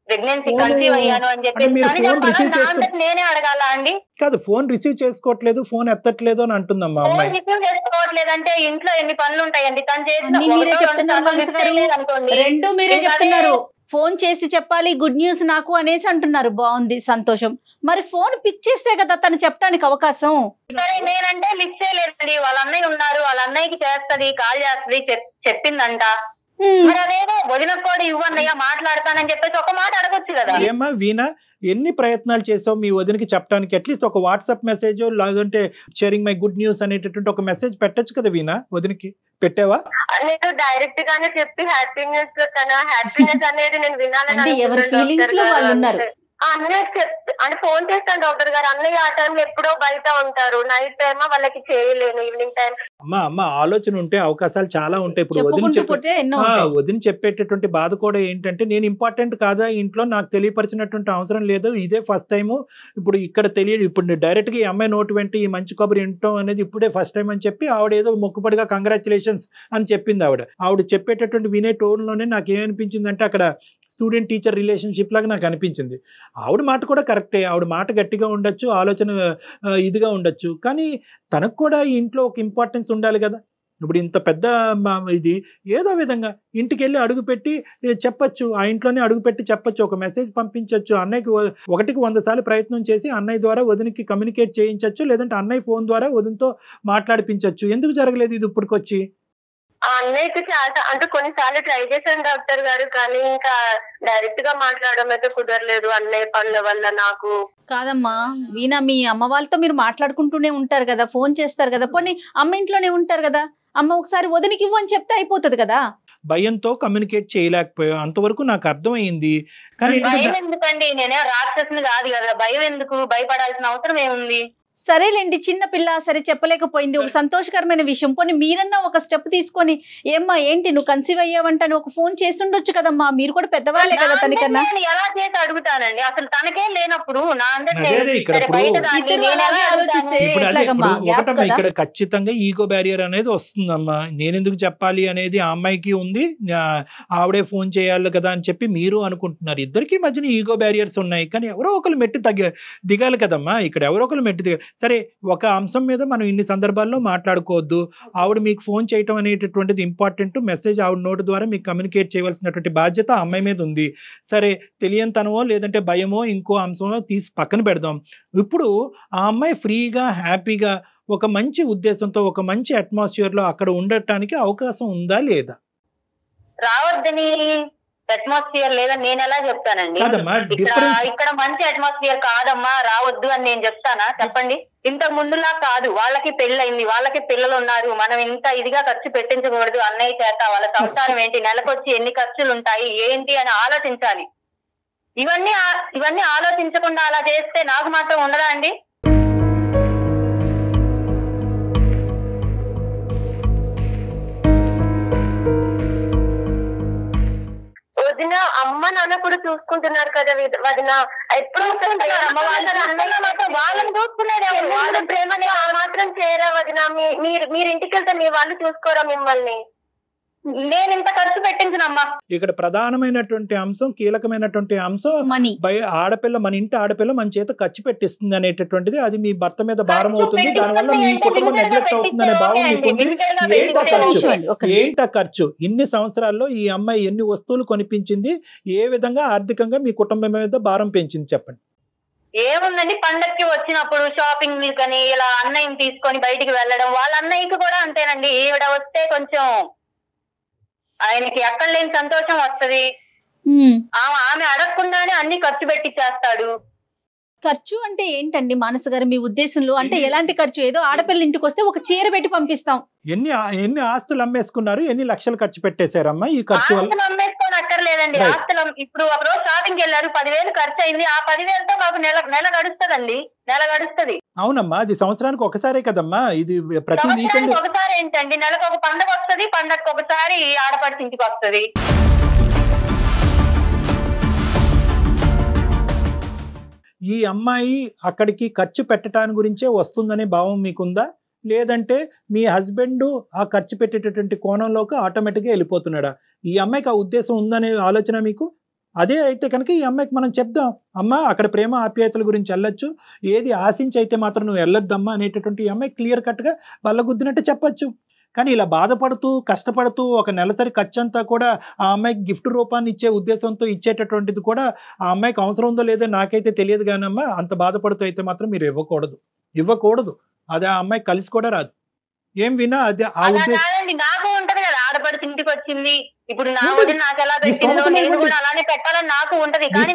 ప్రెగ్నెన్సీ కన్సీవ్ అయ్యాను అని చెప్పి నేనే అడగాల అండి? కాదు, ఫోన్ రిసీవ్ చేసుకోవట్లేదు, ఫోన్ ఎత్తట్లేదు అని అంటుందమ్మా. ఫోన్ రిసీవ్ చేసుకోవట్లేదంటే ఇంట్లో ఎన్ని పనులు ఉంటాయండి, తను చేసిన రెండు మీరే చెప్తున్నారు. ఫోన్ చేసి చెప్పాలి గుడ్ న్యూస్ నాకు అనేసి అంటున్నారు. బాగుంది, సంతోషం. మరి ఫోన్ పిక్ చేస్తే కదా తను చెప్పడానికి అవకాశం. సరే, నేనంటే లిఫ్ట్ చేయలేదండి, వాళ్ళ అన్నయ్య ఉన్నారు, వాళ్ళ అన్నయ్యకి చేస్తది, కాల్ చేస్తది, చెప్పిందంట. మరి అదేదో వదిన కూడా ఇవ్వన్నయ్య మాట్లాడతానని చెప్పేసి ఒక మాట అడగొచ్చు కదా. ఏమ్మా వీణా, ఎన్ని ప్రయత్నాలు చేసావు మీ వదినకి చెప్పడానికి? అట్లీస్ట్ ఒక వాట్సాప్ మెసేజ్ లేదంటే షేరింగ్ మై గుడ్ న్యూస్ అనేటటువంటి ఒక మెసేజ్ పెట్టచ్చు కదా వీణా, వదినకి పెట్టావా? నేను డైరెక్ట్ గానే చెప్పి హ్యాపీనెస్ అనేది నేను వినాలని ఎవరి ఫీలింగ్స్ లో వాళ్ళు ఉన్నారు. అన్నయ్య అంటే ఫోన్ చేస్తాను డాక్టర్ గారు, అన్నయ్య ఆ టైంలో ఎప్పుడో బయట ఉంటారు, నైట్ టైమ్ వాళ్ళకి చేయలేను, ఈవినింగ్ టైం. అమ్మ ఆలోచన ఉంటే అవకాశాలు చాలా ఉంటాయి. ఇప్పుడు చెప్పుకుంటూ పోతే ఎన్నో ఉంటాయి. వదిన చెప్పేటటువంటి బాధ కూడా ఏంటంటే, నేను ఇంపార్టెంట్ కాదా ఇంట్లో, నాకు తెలియపరిచినటువంటి అవసరం లేదు, ఇదే ఫస్ట్ టైము, ఇప్పుడు ఇక్కడ తెలియదు, ఇప్పుడు డైరెక్ట్ గా ఈ అమ్మాయి నోటు వెంట ఈ మంచి కబురు వినటం అనేది ఇప్పుడే ఫస్ట్ టైం అని చెప్పి ఆవిడ ఏదో మొక్కుబడిగా కంగ్రాచులేషన్స్ అని చెప్పింది. ఆవిడ చెప్పేటటువంటి వినే టోన్ లోనే నాకు ఏమనిపించింది అంటే, అక్కడ స్టూడెంట్ టీచర్ రిలేషన్షిప్ లాగా నాకు అనిపించింది. ఆవిడ మాట కూడా కరెక్టే, ఆవిడ మాట గట్టిగా ఉండొచ్చు, ఆలోచన ఇదిగా ఉండొచ్చు, కానీ తనకు కూడా ఇంట్లో ఒక ఇంపార్టెన్స్ ఉండాలి కదా. ఇప్పుడు ఇంత పెద్ద ఇది ఏదో విధంగా ఇంటికి వెళ్ళి అడుగుపెట్టి చెప్పచ్చు, ఆ ఇంట్లోనే అడుగుపెట్టి చెప్పచ్చు, ఒక మెసేజ్ పంపించవచ్చు, అన్నయ్యకి 1కి 100 సార్లు ప్రయత్నం చేసి అన్నయ్య ద్వారా వదినకి కమ్యూనికేట్ చేయించవచ్చు, లేదంటే అన్నయ్య ఫోన్ ద్వారా వదినతో మాట్లాడిపించవచ్చు. ఎందుకు జరగలేదు ఇది ఇప్పటికొచ్చి? అన్నయ్యకి చాలా అంటే కొన్నిసార్లు ట్రై చేశాను డాక్టర్ గారు, కానీ ఇంకా డైరెక్ట్ గా మాట్లాడడం అయితే కుదరలేదు అన్నయ్య పనుల వల్ల. నాకు కాదమ్మా వీణా, మీ అమ్మ వాళ్ళతో మీరు మాట్లాడుకుంటూనే ఉంటారు కదా, ఫోన్ చేస్తారు కదా, పోనీ అమ్మ ఇంట్లోనే ఉంటారు కదా, అమ్మ ఒకసారి వదినికి ఇవ్వు అని చెప్తే అయిపోతుంది కదా. భయంతో కమ్యూనికేట్ చేయలేకపోయా, అంతవరకు నాకు అర్థమైంది. కానీ భయం ఎందుకండి, నేనే రాక్షసుని కాదు కదా, భయం ఎందుకు, భయపడాల్సిన అవసరం ఏముంది? సరేలేండి, చిన్న పిల్ల, సరే చెప్పలేకపోయింది, ఒక సంతోషకరమైన విషయం, పోనీ మీరన్నా ఒక స్టెప్ తీసుకొని ఏమ్మా ఏంటి నువ్వు కన్సీవ్ అయ్యావంటని ఒక ఫోన్ చేసి ఉండొచ్చు కదమ్మా, మీరు కూడా పెద్దవాళ్ళే కదా తనకన్నా. నేను ఎలా చేసి అడుగుతానండి, అసలు తనకే లేనప్పుడు నా అందరినీ అదే ఇక్కడ సరే, బయట దాన్ని ఇద్దరు నేను ఎలా అలాగే ఆలోచిస్తే అడుగుతాను? ఇప్పుడు అదే ఎట్లాగమ్మా, ఇప్పుడు గ్యాప్ ఒకటమ్మా, కదా. ఇక్కడ ఖచ్చితంగా ఈగో బ్యారియర్ అనేది వస్తుందమ్మా. నేను ఎందుకు చెప్పాలి అనేది ఆ అమ్మాయికి ఉంది, ఆవిడే ఫోన్ చేయాలి కదా అని చెప్పి మీరు అనుకుంటున్నారు. ఇద్దరికి మధ్యన ఈగో బ్యారియర్స్ ఉన్నాయి, కానీ ఎవరో ఒకరు మెట్టి దిగాలి కదమ్మా. ఇక్కడ ఎవరో ఒకరు మెట్టి దిగాలి. సరే, ఒక అంశం మీద మనం ఇన్ని సందర్భాల్లో మాట్లాడుకోవద్దు, ఆవిడ మీకు ఫోన్ చేయటం అనేటటువంటిది ఇంపార్టెంట్, మెసేజ్ ఆవిడ నోటు ద్వారా మీకు కమ్యూనికేట్ చేయవలసినటువంటి బాధ్యత ఆ అమ్మాయి మీద ఉంది. సరే, తెలియనితనమో లేదంటే భయమో ఇంకో అంశమో తీసి పక్కన పెడదాం. ఇప్పుడు ఆ అమ్మాయి ఫ్రీగా హ్యాపీగా ఒక మంచి ఉద్దేశంతో ఒక మంచి అట్మాస్ఫియర్ లో అక్కడ ఉండటానికి అవకాశం ఉందా లేదా? రావద్దని అట్మాస్ఫియర్ లేదా నేను ఎలా చెప్తానండి? ఇక్కడ మంచి అట్మాస్ఫియర్ కాదమ్మా, రావద్దు అని నేను చెప్తానా? చెప్పండి. ఇంతకు ముందులా కాదు, వాళ్ళకి పెళ్ళయింది, వాళ్ళకి పిల్లలు ఉన్నారు, మనం ఇంత ఇదిగా ఖర్చు పెట్టించకూడదు అన్నయ్య చేత, వాళ్ళ సంసారం ఏంటి, నెలకొచ్చి ఎన్ని ఖర్చులు ఉంటాయి ఏంటి అని ఆలోచించాలి. ఇవన్నీ ఆలోచించకుండా అలా చేస్తే నాకు మాత్రం ఉండదా అండి? వదిన అమ్మ నాన్న కూడా చూసుకుంటున్నారు కదా వదిన, ఎప్పుడు వాళ్ళని చూసుకునేది వాళ్ళ ప్రేమని ఆ మాత్రం చేయరా వదిన? మీరు ఇంటికి వెళ్తే మీ వాళ్ళు చూసుకోరా మిమ్మల్ని? నేను ఇంత ఖర్చు పెట్టించినమ్మా. ఇక్కడ ప్రధానమైనటువంటి అంశం, కీలకమైనటువంటి అంశం, ఆడపిల్ల, మన ఇంటి ఆడపిల్ల మన చేత ఖర్చు పెట్టిస్తుంది అనేటటువంటిది, అది మీ భర్త మీద భారం అవుతుంది, దానివల్ల మీ కుటుంబం నెగ్లెక్ట్ అవుతుంది అనే భావం మీకుంది. ఏంటా ఖర్చు? ఇన్ని సంవత్సరాల్లో ఈ అమ్మాయి ఎన్ని వస్తువులు కొనిపించింది, ఏ విధంగా ఆర్థికంగా మీ కుటుంబం మీద భారం పెంచింది చెప్పండి. ఏముందండి, పండక్కి వచ్చినప్పుడు షాపింగ్ కానీ ఇలా అన్నయ్యని తీసుకొని బయటికి వెళ్ళడం, వాళ్ళ అన్నయ్యకి కూడా అంతేనండి. ఈవిడ వస్తే కొంచెం ఆయనకి ఎక్కడ లేని సంతోషం వస్తది, ఆమె అడగకుండానే అన్ని ఖర్చు పెట్టిచ్చేస్తాడు. ఖర్చు అంటే ఏంటండి మానస గారు మీ ఉద్దేశంలో? అంటే ఎలాంటి ఖర్చు? ఏదో ఆడపిల్ల ఇంటికి వస్తే ఒక చీర పెట్టి పంపిస్తాం. ఎన్ని ఆస్తులు అమ్మేసుకున్నారు, ఎన్ని లక్షలు ఖర్చు పెట్టేశారమ్మా ఈ ఖర్చు వల్ల? ఆస్తులు అమ్మేసుకొని అక్కర్లేదండి, ఆస్తులు ఇప్పుడు ఒక రోజు షాపింగ్ వెళ్ళారు, 10,000 ఖర్చు అయింది, ఆ 10,000తో మాకు నెల గడుస్తుందండి, నెల గడుస్తుంది. అవునమ్మా, అది సంవత్సరానికి ఒకసారే కదమ్మా, ఇది ప్రతి వీకెండ్ ఒకసారి ఏంటండి, నెలకు ఒక పండగ వస్తుంది, పండగకి ఒకసారి ఆడపడిచి ఇంటికి వస్తుంది. ఈ అమ్మాయి అక్కడికి ఖర్చు పెట్టడానికి గురించే వస్తుందనే భావం మీకుందా, లేదంటే మీ హస్బెండ్ ఆ ఖర్చు పెట్టేటటువంటి కోణంలోకి ఆటోమేటిక్గా వెళ్ళిపోతున్నాడా? ఈ అమ్మాయికి ఆ ఉద్దేశం ఉందనే ఆలోచన మీకు? అదే అయితే కనుక ఈ అమ్మాయికి మనం చెప్దాం, అమ్మ అక్కడ ప్రేమ ఆప్యాయతల గురించి వెళ్ళొచ్చు, ఏది ఆశించి అయితే మాత్రం నువ్వు వెళ్ళొద్దమ్మా అనేటటువంటి ఈ అమ్మాయి క్లియర్ కట్గా వాళ్ళ గుద్దినట్టు చెప్పచ్చు. కానీ ఇలా బాధపడుతూ కష్టపడుతూ ఒక నెలసరి ఖర్చు అంతా కూడా ఆ అమ్మాయికి గిఫ్ట్ రూపాన్ని ఇచ్చే ఉద్దేశంతో ఇచ్చేటటువంటిది కూడా ఆ అమ్మాయికి అవసరం ఉందో లేదో నాకైతే తెలియదు, కానమ్మా అంత బాధపడుతూ అయితే మాత్రం మీరు ఇవ్వకూడదు. అది ఆ అమ్మాయి కలిసి కూడా రాదు. ఏం వినా అది ఆ ఉద్దేశం నాకు ఉంటది కదా, ఆడపడిచి ఇంటికి వచ్చింది, ఇప్పుడు నా వదిన నాకు ఎలా పెట్టిందో నేను కూడా అలానే పెట్టాలని నాకు ఉంటది. కానీ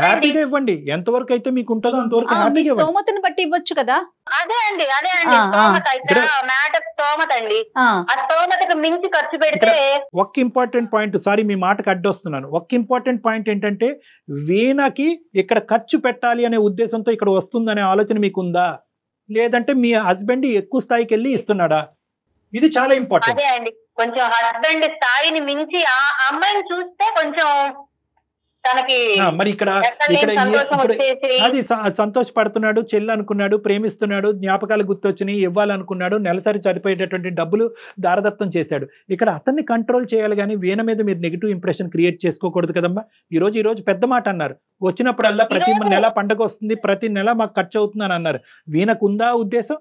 హ్యాపీగా ఇవ్వండి, ఎంతవరకు అయితే మీకు ఉంటుందో అంతవరకు మీ స్తోమతను బట్టి ఇవ్వచ్చు కదా. అదే అండి స్తోమత. ఇక్కడ మ్యాటర్ స్తోమత అండి. ఆ స్తోమతకు మించి ఖర్చు పెడితే ఒక ఇంపార్టెంట్ పాయింట్, సారీ మీ మాటకు అడ్డొస్తున్నాను, ఒక ఇంపార్టెంట్ పాయింట్ ఏంటంటే వీణకి ఇక్కడ ఖర్చు పెట్టాలి అనే ఉద్దేశంతో ఇక్కడ వస్తుందనే ఆలోచన మీకుందా, లేదంటే మీ హస్బెండ్ ఎక్కువ స్థాయికి వెళ్ళి ఇస్తున్నాడా? ఇది చాలా ఇంపార్టెంట్. అదే అండి, కొంచెం హస్బెండ్ స్థాయిని మించి ఆ అమ్మాయిని చూస్తే కొంచెం తనకి మరి ఇక్కడ అది సంతోషపడుతున్నాడు, చెల్లి అనుకున్నాడు, ప్రేమిస్తున్నాడు, జ్ఞాపకాలు గుర్తొచ్చినాయి, ఇవ్వాలనుకున్నాడు, నెలసరి సరిపోయేటటువంటి డబ్బులు దారదత్తం చేశాడు. ఇక్కడ అతన్ని కంట్రోల్ చేయాలి కానీ వీణ మీద మీరు నెగిటివ్ ఇంప్రెషన్ క్రియేట్ చేసుకోకూడదు కదమ్మా. ఈ రోజు పెద్ద మాట అన్నారు, వచ్చినప్పుడల్లా ప్రతి నెల పండగ వస్తుంది, ప్రతి నెల మాకు ఖర్చు అవుతుందని అన్నారు. వీణకు ఉందా ఉద్దేశం?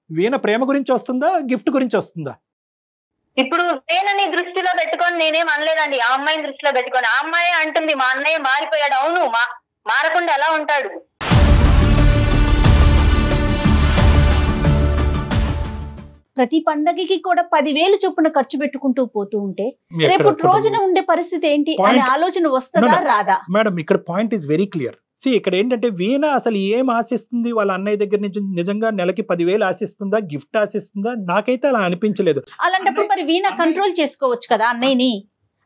వీణ ప్రేమ గురించి వస్తుందా, గిఫ్ట్ గురించి వస్తుందా? ఇప్పుడు వీణని దృష్టిలో పెట్టుకొని నేనేం అనలేదండి, ఆ అమ్మాయిని దృష్టిలో పెట్టుకొని. ఆ అమ్మాయి అంటుంది మా అన్నయ్య మారిపోయాడు. అవును, మారకుండా ఎలా ఉంటాడు? ప్రతి పండగకి కూడా 10,000 చొప్పున ఖర్చు పెట్టుకుంటూ పోతూ ఉంటే రేపు రోజున ఉండే పరిస్థితి ఏంటి అనే ఆలోచన వస్తుందా రాదా? మేడం ఇక్కడ పాయింట్ ఈస్ వెరీ క్లియర్. ఇక్కడ ఏంటంటే వీణ అసలు ఏం ఆశిస్తుంది వాళ్ళ అన్నయ్య దగ్గర నుంచి? నిజంగా నెలకి 10,000 ఆశిస్తుందా, గిఫ్ట్ ఆశిస్తుందా? నాకైతే అలా అనిపించలేదు. అలాంటప్పుడు మరి వీణ కంట్రోల్ చేసుకోవచ్చు కదా అన్నయ్యని.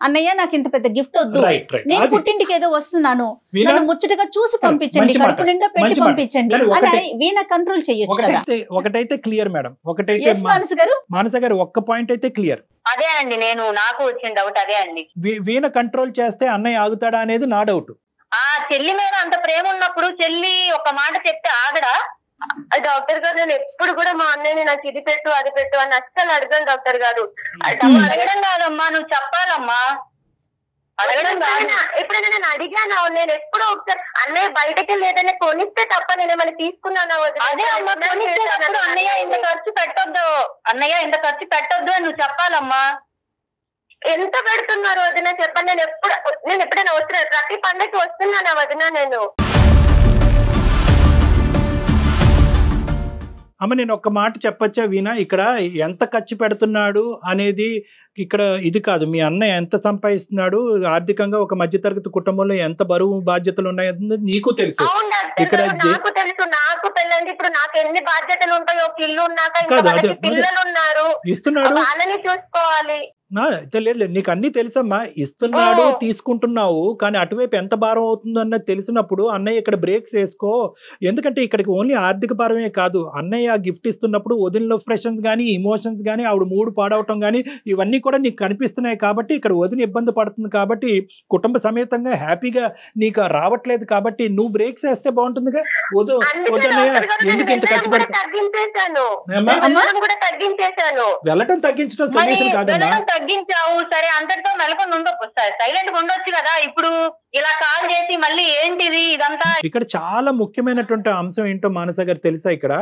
అన్నయ్య నాకు ఇంత పెద్ద గిఫ్ట్ వద్దు, నేను పుట్టింటికి ఏదో వస్తున్నాను, నన్ను ముచ్చటగా చూసి పంపించండి, కడుపు నిండా పెట్టి పంపించండి అని వీణ కంట్రోల్ చేయొచ్చు కదా. ఒకటైతే క్లియర్ మేడం, ఒకటైతే మానస గారు ఒక్క పాయింట్ అయితే క్లియర్. అదే అండి, నాకు వచ్చిన డౌట్ అదే అండి. వీణ కంట్రోల్ చేస్తే అన్నయ్య ఆగుతాడా అనేది నా డౌట్. ఆ చెల్లి మీద అంత ప్రేమ ఉన్నప్పుడు చెల్లి ఒక మాట చెప్తే ఆగడా? డాక్టర్ గారు నేను ఎప్పుడు కూడా మా అన్నయ్యని నాకు ఇది పెట్టు అది పెట్టు అని అస్సలు అడగను డాక్టర్ గారు. అడగడం కాదమ్మా, నువ్వు చెప్పాలమ్మా. అడగడం కాదు. ఎప్పుడైనా నేను అడిగాను, నేను ఎప్పుడో ఒకసారి అన్నయ్య బయటకి లేదని కొనిస్తే తప్ప నేను ఏమైనా తీసుకున్నాను? అదే అమ్మా, కొనిచ్చేటప్పుడు అన్నయ్య ఇంత ఖర్చు పెట్టొద్దు, అన్నయ్య ఇంత ఖర్చు పెట్టొద్దు అని నువ్వు చెప్పాలమ్మా. ఎంత పెడుతున్నారు వదిన చెప్పండి. నేను ఎప్పుడైనా వస్తున్నా, ప్రతి పండగకి వస్తున్నానా వదిన నేను? అమ్మ నేను ఒక్క మాట చెప్పొచ్చా వీణ, ఇక్కడ ఎంత ఖర్చు పెడుతున్నాడు అనేది ఇక్కడ ఇది కాదు. మీ అన్నయ్య ఎంత సంపాదిస్తున్నాడు, ఆర్థికంగా ఒక మధ్యతరగతి కుటుంబంలో ఎంత బరువు బాధ్యతలు ఉన్నాయని నీకు తెలుసు. ఇక్కడ నాకు తెలుసు, నాకు పెళ్ళండి, ఇప్పుడు నాకు ఎన్ని బాధ్యతలు ఉంటాయో, ఒక ఇల్లు ఉన్నాక పిల్లలు ఉన్నారు, ఇస్తున్నాడు, వాళ్ళని చూసుకోవాలి. లేదు నీకు అన్ని తెలుసమ్మా, ఇస్తున్నాడు, తీసుకుంటున్నావు, కానీ అటువైపు ఎంత భారం అవుతుందో అన్నది తెలిసినప్పుడు అన్నయ్య ఇక్కడ బ్రేక్స్ వేసుకో. ఎందుకంటే ఇక్కడికి ఓన్లీ ఆర్థిక భారమే కాదు, అన్నయ్య గిఫ్ట్ ఇస్తున్నప్పుడు వదిలిన ఎక్స్ప్రెషన్స్ కానీ, ఇమోషన్స్ కానీ, ఆవిడ మూడు పాడవటం కానీ ఇవన్నీ కూడా నీకు కనిపిస్తున్నాయి. కాబట్టి ఇక్కడ వదిన ఇబ్బంది పడుతుంది కాబట్టి కుటుంబ సమేతంగా హ్యాపీగా నీకు రావట్లేదు కాబట్టి నువ్వు బ్రేక్స్ వేస్తే బాగుంటుందిగా. వదన్నయ్య ఎందుకు ఇంత ఖర్చు పెడతాను, వెళ్ళటం తగ్గించడం సొల్యూషన్ కాదమ్మా. తగ్గించావు సరే, అంతటితో నెలకొని ఉండొచ్చు, సైలెంట్ గా ఉండొచ్చు కదా. ఇప్పుడు ఇలా కాల్ చేసి మళ్ళీ ఏంటిది ఇదంతా. ఇక్కడ చాలా ముఖ్యమైనటువంటి అంశం ఏంటో మానస గారు తెలుసా? ఇక్కడ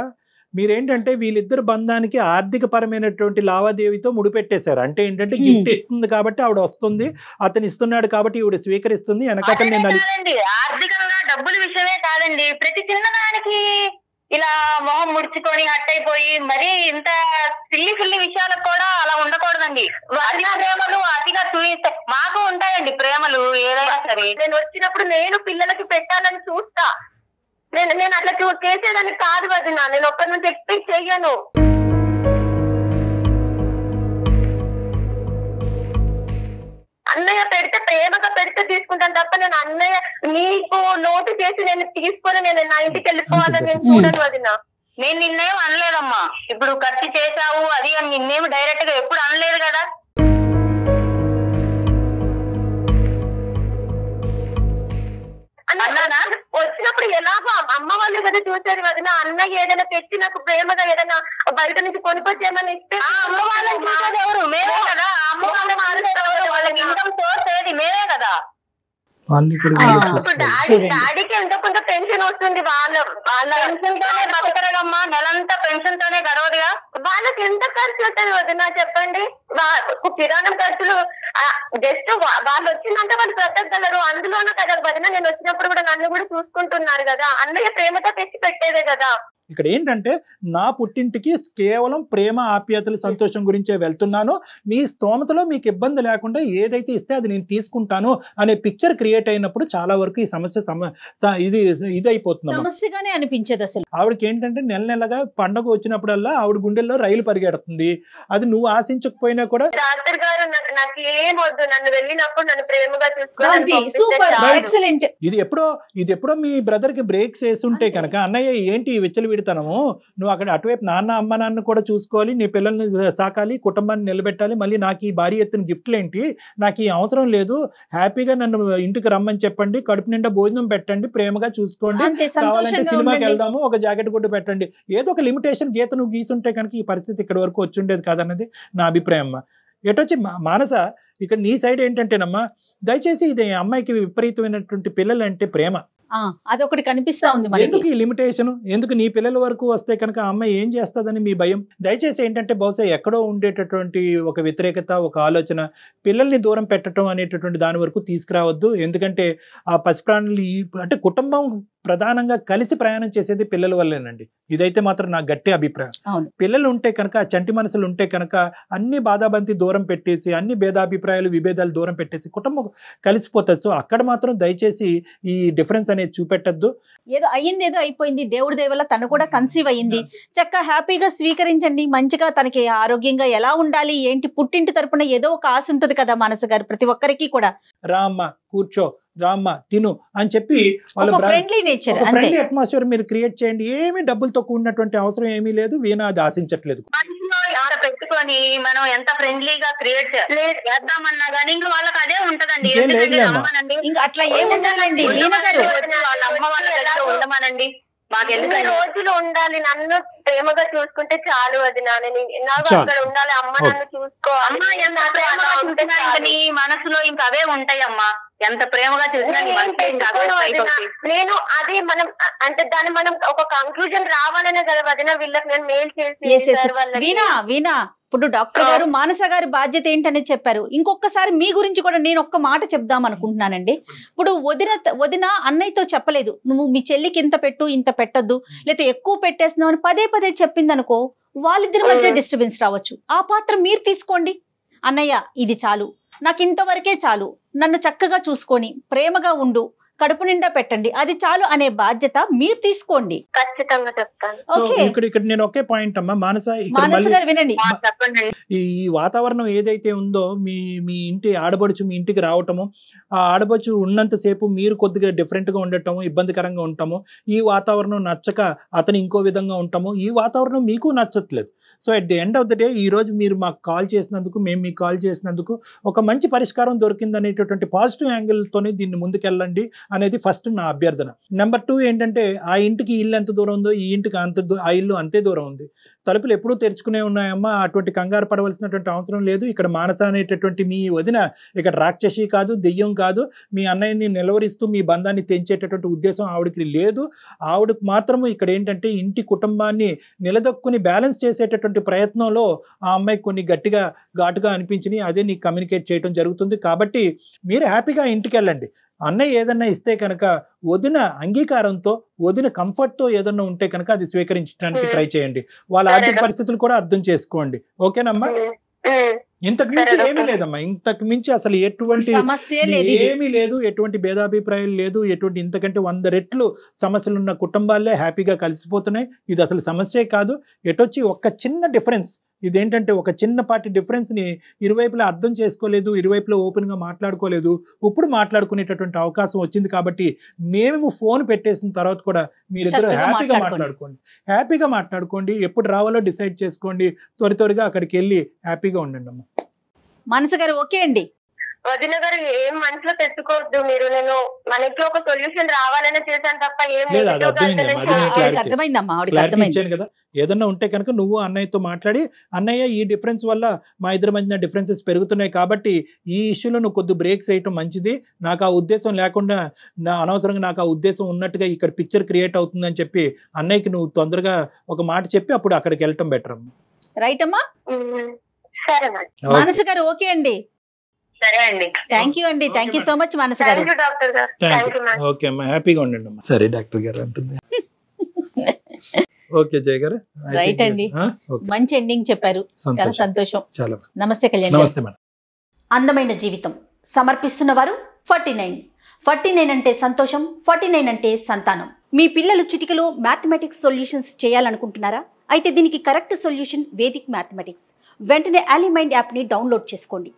మీరేంటంటే వీళ్ళిద్దరు బంధానికి ఆర్థిక పరమైనటువంటి లావాదేవీతో ముడిపెట్టేశారు. అంటే ఏంటంటే గిఫ్ట్ ఇస్తుంది కాబట్టి ఆవిడ వస్తుంది, అతను ఇస్తున్నాడు కాబట్టి ఈవిడ స్వీకరిస్తుంది. వెనకాల ఆర్థికంగా డబ్బుల విషయమే కాదండి, ప్రతి చిన్నదానికి ఇలా మొహం ముడుచుకొని హట్ అయిపోయి మరి ఇంత సిల్లి విషయాలకు కూడా అలా ఉండకూడదండి. అతిగా ప్రేమలు అతిగా చూయిస్తాయి. మాకు ఉంటాయండి ప్రేమలు ఏదైనా సరే. నేను వచ్చినప్పుడు నేను పిల్లలకి పెట్టాలని చూస్తా, నేను అట్లా చేసేదానికి కాదు వదినా, నేను ఒక్కరి నుంచి ఎక్స్పెక్ట్ చెయ్యను. అన్నయ్య పెడితే ప్రేమగా పెడితే తీసుకుంటాను తప్ప నేను అన్నయ్య నీకు నోటు చేసి నేను తీసుకొని నేను నా ఇంటికి వెళ్ళిపోవాలని నేను చూడను వదినా. నేను నిన్నేం అనలేదమ్మా, ఇప్పుడు ఖర్చు చేశావు అది అని నిన్నేమి డైరెక్ట్ గా ఎప్పుడు అనలేదు కదా. వచ్చినప్పుడు ఎలాగో అమ్మ వాళ్ళు కదా చూసారు వదిన, అన్నయ్య ఏదైనా తెచ్చి నాకు ప్రేమగా ఏదైనా బయట నుంచి కొనుక్కొచ్చేమని ఇస్తే అమ్మ వాళ్ళని చూసేది ఎవరు? మేమే కదా. అమ్మ వాళ్ళకి ఇన్కమ్ సోర్స్ ఏది? మేమే కదా. డాడీకి ఎంతో కొంత పెన్షన్ వస్తుంది, వాళ్ళ పెన్షన్ తోనే బతకరగమ్మా, నెలంతా పెన్షన్ తోనే గడవదుగా. వాళ్ళకి ఎంత ఖర్చు అవుతుంది వదినా చెప్పండి? కిరాణం ఖర్చులు జస్ట్ వాళ్ళు వచ్చిందంటే వాళ్ళు బ్రతకగలరు, అందులోనూ కదా వదిన నేను వచ్చినప్పుడు కూడా నన్ను కూడా చూసుకుంటున్నారు కదా. అన్నయ్య ప్రేమతో తెచ్చి పెట్టేదే కదా. ఇక్కడ ఏంటంటే నా పుట్టింటికి కేవలం ప్రేమ ఆప్యాయతలు సంతోషం గురించే వెళ్తున్నాను, మీ స్తోమతలో మీకు ఇబ్బంది లేకుండా ఏదైతే ఇస్తే అది నేను తీసుకుంటాను అనే పిక్చర్ క్రియేట్ అయినప్పుడు చాలా వరకు ఈ సమస్య ఇది అయిపోతుంది. సమస్యగానే అనిపించేది అసలు. ఆవిడకి ఏంటంటే నెల నెలగా పండగ వచ్చినప్పుడల్లా ఆవిడ గుండెల్లో రైలు పరిగెడుతుంది. అది నువ్వు ఆశించకపోయినా కూడా డాక్టర్ గారు నాకు ఏం వద్దు, నన్ను వెళ్ళినప్పుడు నన్ను ప్రేమగా సూపర్ ఎక్సలెంట్. ఇది ఎప్పుడో మీ బ్రదర్ కి బ్రేక్స్ వేసుంటే కనుక అన్నయ్య ఏంటి విచ్చలు విడతానము, నువ్వు అక్కడ అటువైపు నాన్న అమ్మ నాన్న కూడా చూసుకోవాలి, నీ పిల్లల్ని సాకాలి, కుటుంబాన్ని నిలబెట్టాలి, మళ్ళీ నాకు ఈ భారీ ఎత్తున గిఫ్ట్లు ఏంటి, నాకు ఈ అవసరం లేదు, హ్యాపీగా నన్ను ఇంటికి రమ్మని చెప్పండి, కడుపు నిండా భోజనం పెట్టండి, ప్రేమగా చూసుకోండి, కావాలంటే సినిమాకి వెళ్దాము, ఒక జాకెట్ గుడ్డు పెట్టండి, ఏదో ఒక లిమిటేషన్ గీత నువ్వు గీసుంటే కనుక ఈ పరిస్థితి ఇక్కడ వరకు వచ్చి ఉండేది కాదన్నది నా అభిప్రాయం అమ్మా. ఎటొచ్చి మానస ఇక్కడ నీ సైడ్ ఏంటంటేనమ్మా, దయచేసి ఇది అమ్మాయికి విపరీతమైనటువంటి పిల్లలు అంటే ప్రేమ, అదొకటి కనిపిస్తా ఉంది. ఎందుకు ఈ లిమిటేషన్, ఎందుకు నీ పిల్లల వరకు వస్తే కనుక ఆ అమ్మాయి ఏం చేస్తుందని మీ భయం. దయచేసి ఏంటంటే బహుశా ఎక్కడో ఉండేటటువంటి ఒక వ్యతిరేకత, ఒక ఆలోచన, పిల్లల్ని దూరం పెట్టడం అనేటటువంటి దాని వరకు తీసుకురావద్దు. ఎందుకంటే ఆ పసిప్రాణులు అంటే కుటుంబం ప్రధానంగా కలిసి ప్రయాణం చేసేది పిల్లల వల్లేనండి. ఇదైతే మాత్రం నా గట్టి అభిప్రాయం. పిల్లలు ఉంటే కనుక, చంటి మనసులు ఉంటే కనుక అన్ని బాధాబంతి దూరం పెట్టేసి, అన్ని భేదాభిప్రాయాలు విభేదాలు దూరం పెట్టేసి కుటుంబం కలిసిపోతుంది. సో అక్కడ మాత్రం దయచేసి ఈ డిఫరెన్స్ అనేది చూపెట్టద్దు. ఏదో అయ్యింది, ఏదో అయిపోయింది, దేవుడి దయ వల్ల తను కూడా కన్సీవ్ అయ్యింది, చక్కగా హ్యాపీగా స్వీకరించండి, మంచిగా తనకి ఆరోగ్యంగా ఎలా ఉండాలి ఏంటి, పుట్టింటి తరపున ఏదో ఒక ఆశ ఉంటది కదా మనసు గారు ప్రతి ఒక్కరికి కూడా. రామ్మ కూర్చో, రామ్మ తిను అని చెప్పి ఫ్రెండ్లీ నేచర్, ఫ్రెండ్లీ అట్మాస్ఫియర్ మీరు క్రియేట్ చేయండి. ఏమీ డబ్బులతో కూడినటువంటి అవసరం ఏమీ లేదు, వీణ అది ఆశించట్లేదు. పెట్టుకొని మనం ఎంత ఫ్రెండ్లీగా క్రియేట్ చేద్దామన్నా కానీ ఇంకా వాళ్ళకి అదే ఉంటదండి. ఇంకా అట్లా ఏముండాలండి వీణ గారు, వాళ్ళ అమ్మ వాళ్ళ దగ్గర ఉండమనండి, మాకెందుకు రోజులు ఉండాలి, నన్ను ప్రేమగా చూసుకుంటే చాలు, అది నాకు అక్కడ ఉండాలి, అమ్మ నన్ను చూసుకో, అమ్మ ఎంత ప్రేమగా చూసినా ఇంకా నీ మనసులో ఇంకా అవే ఉంటాయి అమ్మా, ఎంత ప్రేమగా చూసినా నేను అది మనం అంటే దాన్ని మనం ఒక కంక్లూజన్ రావాలనే కదా వదిన వీళ్ళకి నేను మెయిల్ చేసి. వీణా ఇప్పుడు డాక్టర్ గారు మానస గారి బాధ్యత ఏంటనేది చెప్పారు. ఇంకొకసారి మీ గురించి కూడా నేను ఒక్క మాట చెప్దాం అనుకుంటున్నానండి. ఇప్పుడు వదిన అన్నయ్యతో చెప్పలేదు, నువ్వు మీ చెల్లికి ఇంత పెట్టు, ఇంత పెట్టద్దు, లేకపోతే ఎక్కువ పెట్టేస్తున్నావు అని పదే పదే చెప్పింది అనుకో, వాళ్ళిద్దరి మధ్య డిస్టర్బెన్స్ రావచ్చు. ఆ పాత్ర మీరు తీసుకోండి, అన్నయ్య ఇది చాలు, నాకు ఇంతవరకే చాలు, నన్ను చక్కగా చూసుకొని ప్రేమగా ఉండు, కడుపు నిండా పెట్టండి, అది చాలు అనే బాధ్యత మీరు తీసుకోండి. ఖచ్చితంగా చెప్తాను. ఇక్కడ నేను ఒకే పాయింట్ అమ్మా మానస గారు వినండి. ఈ వాతావరణం ఏదైతే ఉందో మీ ఇంటి ఆడబడుచు మీ ఇంటికి రావటము, ఆ ఆడబడుచు ఉన్నంతసేపు మీరు కొద్దిగా డిఫరెంట్ గా ఉండటము, ఇబ్బందికరంగా ఉంటాము, ఈ వాతావరణం నచ్చక అతను ఇంకో విధంగా ఉంటాము, ఈ వాతావరణం మీకు నచ్చట్లేదు. So at the end of the day ఈ రోజు మీరు మాకు కాల్ చేసినందుకు, మేము మీకు కాల్ చేసినందుకు ఒక మంచి పరిష్కారం దొరికింది అనేటటువంటి పాజిటివ్ యాంగిల్ తోనే దీన్ని ముందుకెళ్ళండి అనేది ఫస్ట్ నా అభ్యర్థన. నెంబర్ 2 ఏంటంటే ఆ ఇంటికి ఇల్లు ఎంత దూరం ఉందో ఈ ఇంటికి ఆ ఇల్లు అంతే దూరం ఉంది. తలుపులు ఎప్పుడూ తెరుచుకునే ఉన్నాయమ్మా, అటువంటి కంగారు పడవలసినటువంటి అవసరం లేదు. ఇక్కడ మానస అనేటటువంటి మీ వదిన ఇక్కడ రాక్షసి కాదు, దెయ్యం కాదు, మీ అన్నయ్యని నిలవరిస్తూ మీ బంధాన్ని తెంచేటటువంటి ఉద్దేశం ఆవిడకి లేదు. ఆవిడకు మాత్రము ఇక్కడ ఏంటంటే ఇంటి కుటుంబాన్ని నిలదొక్కుని బ్యాలెన్స్ చేసేటటువంటి ప్రయత్నంలో ఆ అమ్మాయికి కొన్ని గట్టిగా ఘాటుగా అనిపించినాయి, అదే నీకు కమ్యూనికేట్ చేయడం జరుగుతుంది. కాబట్టి మీరు హ్యాపీగా ఇంటికి వెళ్ళండి. అన్నయ్య ఏదన్నా ఇస్తే కనుక వదిన అంగీకారంతో, వదిన కంఫర్ట్తో ఏదన్నా ఉంటే కనుక అది స్వీకరించడానికి ట్రై చేయండి. వాళ్ళ ఆర్థిక పరిస్థితులు కూడా అర్థం చేసుకోండి. ఓకేనమ్మా? ఇంతకు మించి ఏమీ లేదమ్మా, ఇంతకు మించి అసలు ఎటువంటి ఏమీ లేదు, ఎటువంటి భేదాభిప్రాయాలు లేదు, ఎటువంటి ఇంతకంటే 100 రెట్లు సమస్యలు ఉన్న కుటుంబాలే హ్యాపీగా కలిసిపోతున్నాయి. ఇది అసలు సమస్యే కాదు. ఎటొచ్చి ఒక చిన్న డిఫరెన్స్, ఇదేంటంటే ఒక చిన్నపాటి డిఫరెన్స్ ని ఇరువైపులా అర్థం చేసుకోలేదు, ఇరువైపులా ఓపెన్ గా మాట్లాడుకోలేదు. ఇప్పుడు మాట్లాడుకునేటటువంటి అవకాశం వచ్చింది కాబట్టి మేము ఫోన్ పెట్టేసిన తర్వాత కూడా మీరిద్దరు హ్యాపీగా మాట్లాడుకోండి, ఎప్పుడు రావాలో డిసైడ్ చేసుకోండి, త్వరగా అక్కడికి వెళ్ళి హ్యాపీగా ఉండండి అమ్మా. మనసు గారు ఓకే అండి? వదిన గారు ఏం మనసులో పెట్టుకోవద్దు మీరు, నేను మనకి ఒక సొల్యూషన్ రావాలని చేశాను తప్ప ఏం ఇచ్చాను కదా. ఏదన్నా ఉంటే కనుక నువ్వు అన్నయ్యతో మాట్లాడి, అన్నయ్య ఈ డిఫరెన్స్ వల్ల మా ఇద్దరి మధ్య డిఫరెన్సెస్ పెరుగుతున్నాయి కాబట్టి ఈ ఇష్యూలో నువ్వు కొద్ది బ్రేక్స్ వేయటం మంచిది, నాకు ఆ ఉద్దేశం లేకుండా అనవసరంగా నాకు ఆ ఉద్దేశం ఉన్నట్టుగా ఇక్కడ పిక్చర్ క్రియేట్ అవుతుందని చెప్పి అన్నయ్యకి నువ్వు తొందరగా ఒక మాట చెప్పి అప్పుడు అక్కడికి వెళ్ళటం బెటర్ అమ్మా. రైట్ అమ్మా? సరే మానస గారు ఓకే అండి? సరే అండి, థ్యాంక్ యూ అండి, థ్యాంక్ యూ సో మచ్ మానస గారు. డాక్టర్ గారు ఓకే అమ్మా, హ్యాపీగా ఉండండి అమ్మా. సరే డాక్టర్ గారు అంటుంది. ఓకే జయ గారు. రైట్ అండి, మంచి ఎండింగ్ చెప్పారు, చాలా సంతోషం. చాలా నమస్తే కళ్యాణ్. నమస్తే మేడం. అందమైన జీవితం సమర్పిస్తున్న వారు 49 అంటే సంతోషం, 49 అంటే సంతానం. మీ పిల్లలు చిటికలో మ్యాథమెటిక్స్ సొల్యూషన్స్ చేయాలనుకుంటున్నారా? అయితే దీనికి కరెక్ట్ సొల్యూషన్ వేదిక్ మ్యాథమెటిక్స్. వెంటనే అలీమైండ్ యాప్ని డౌన్లోడ్ చేసుకోండి.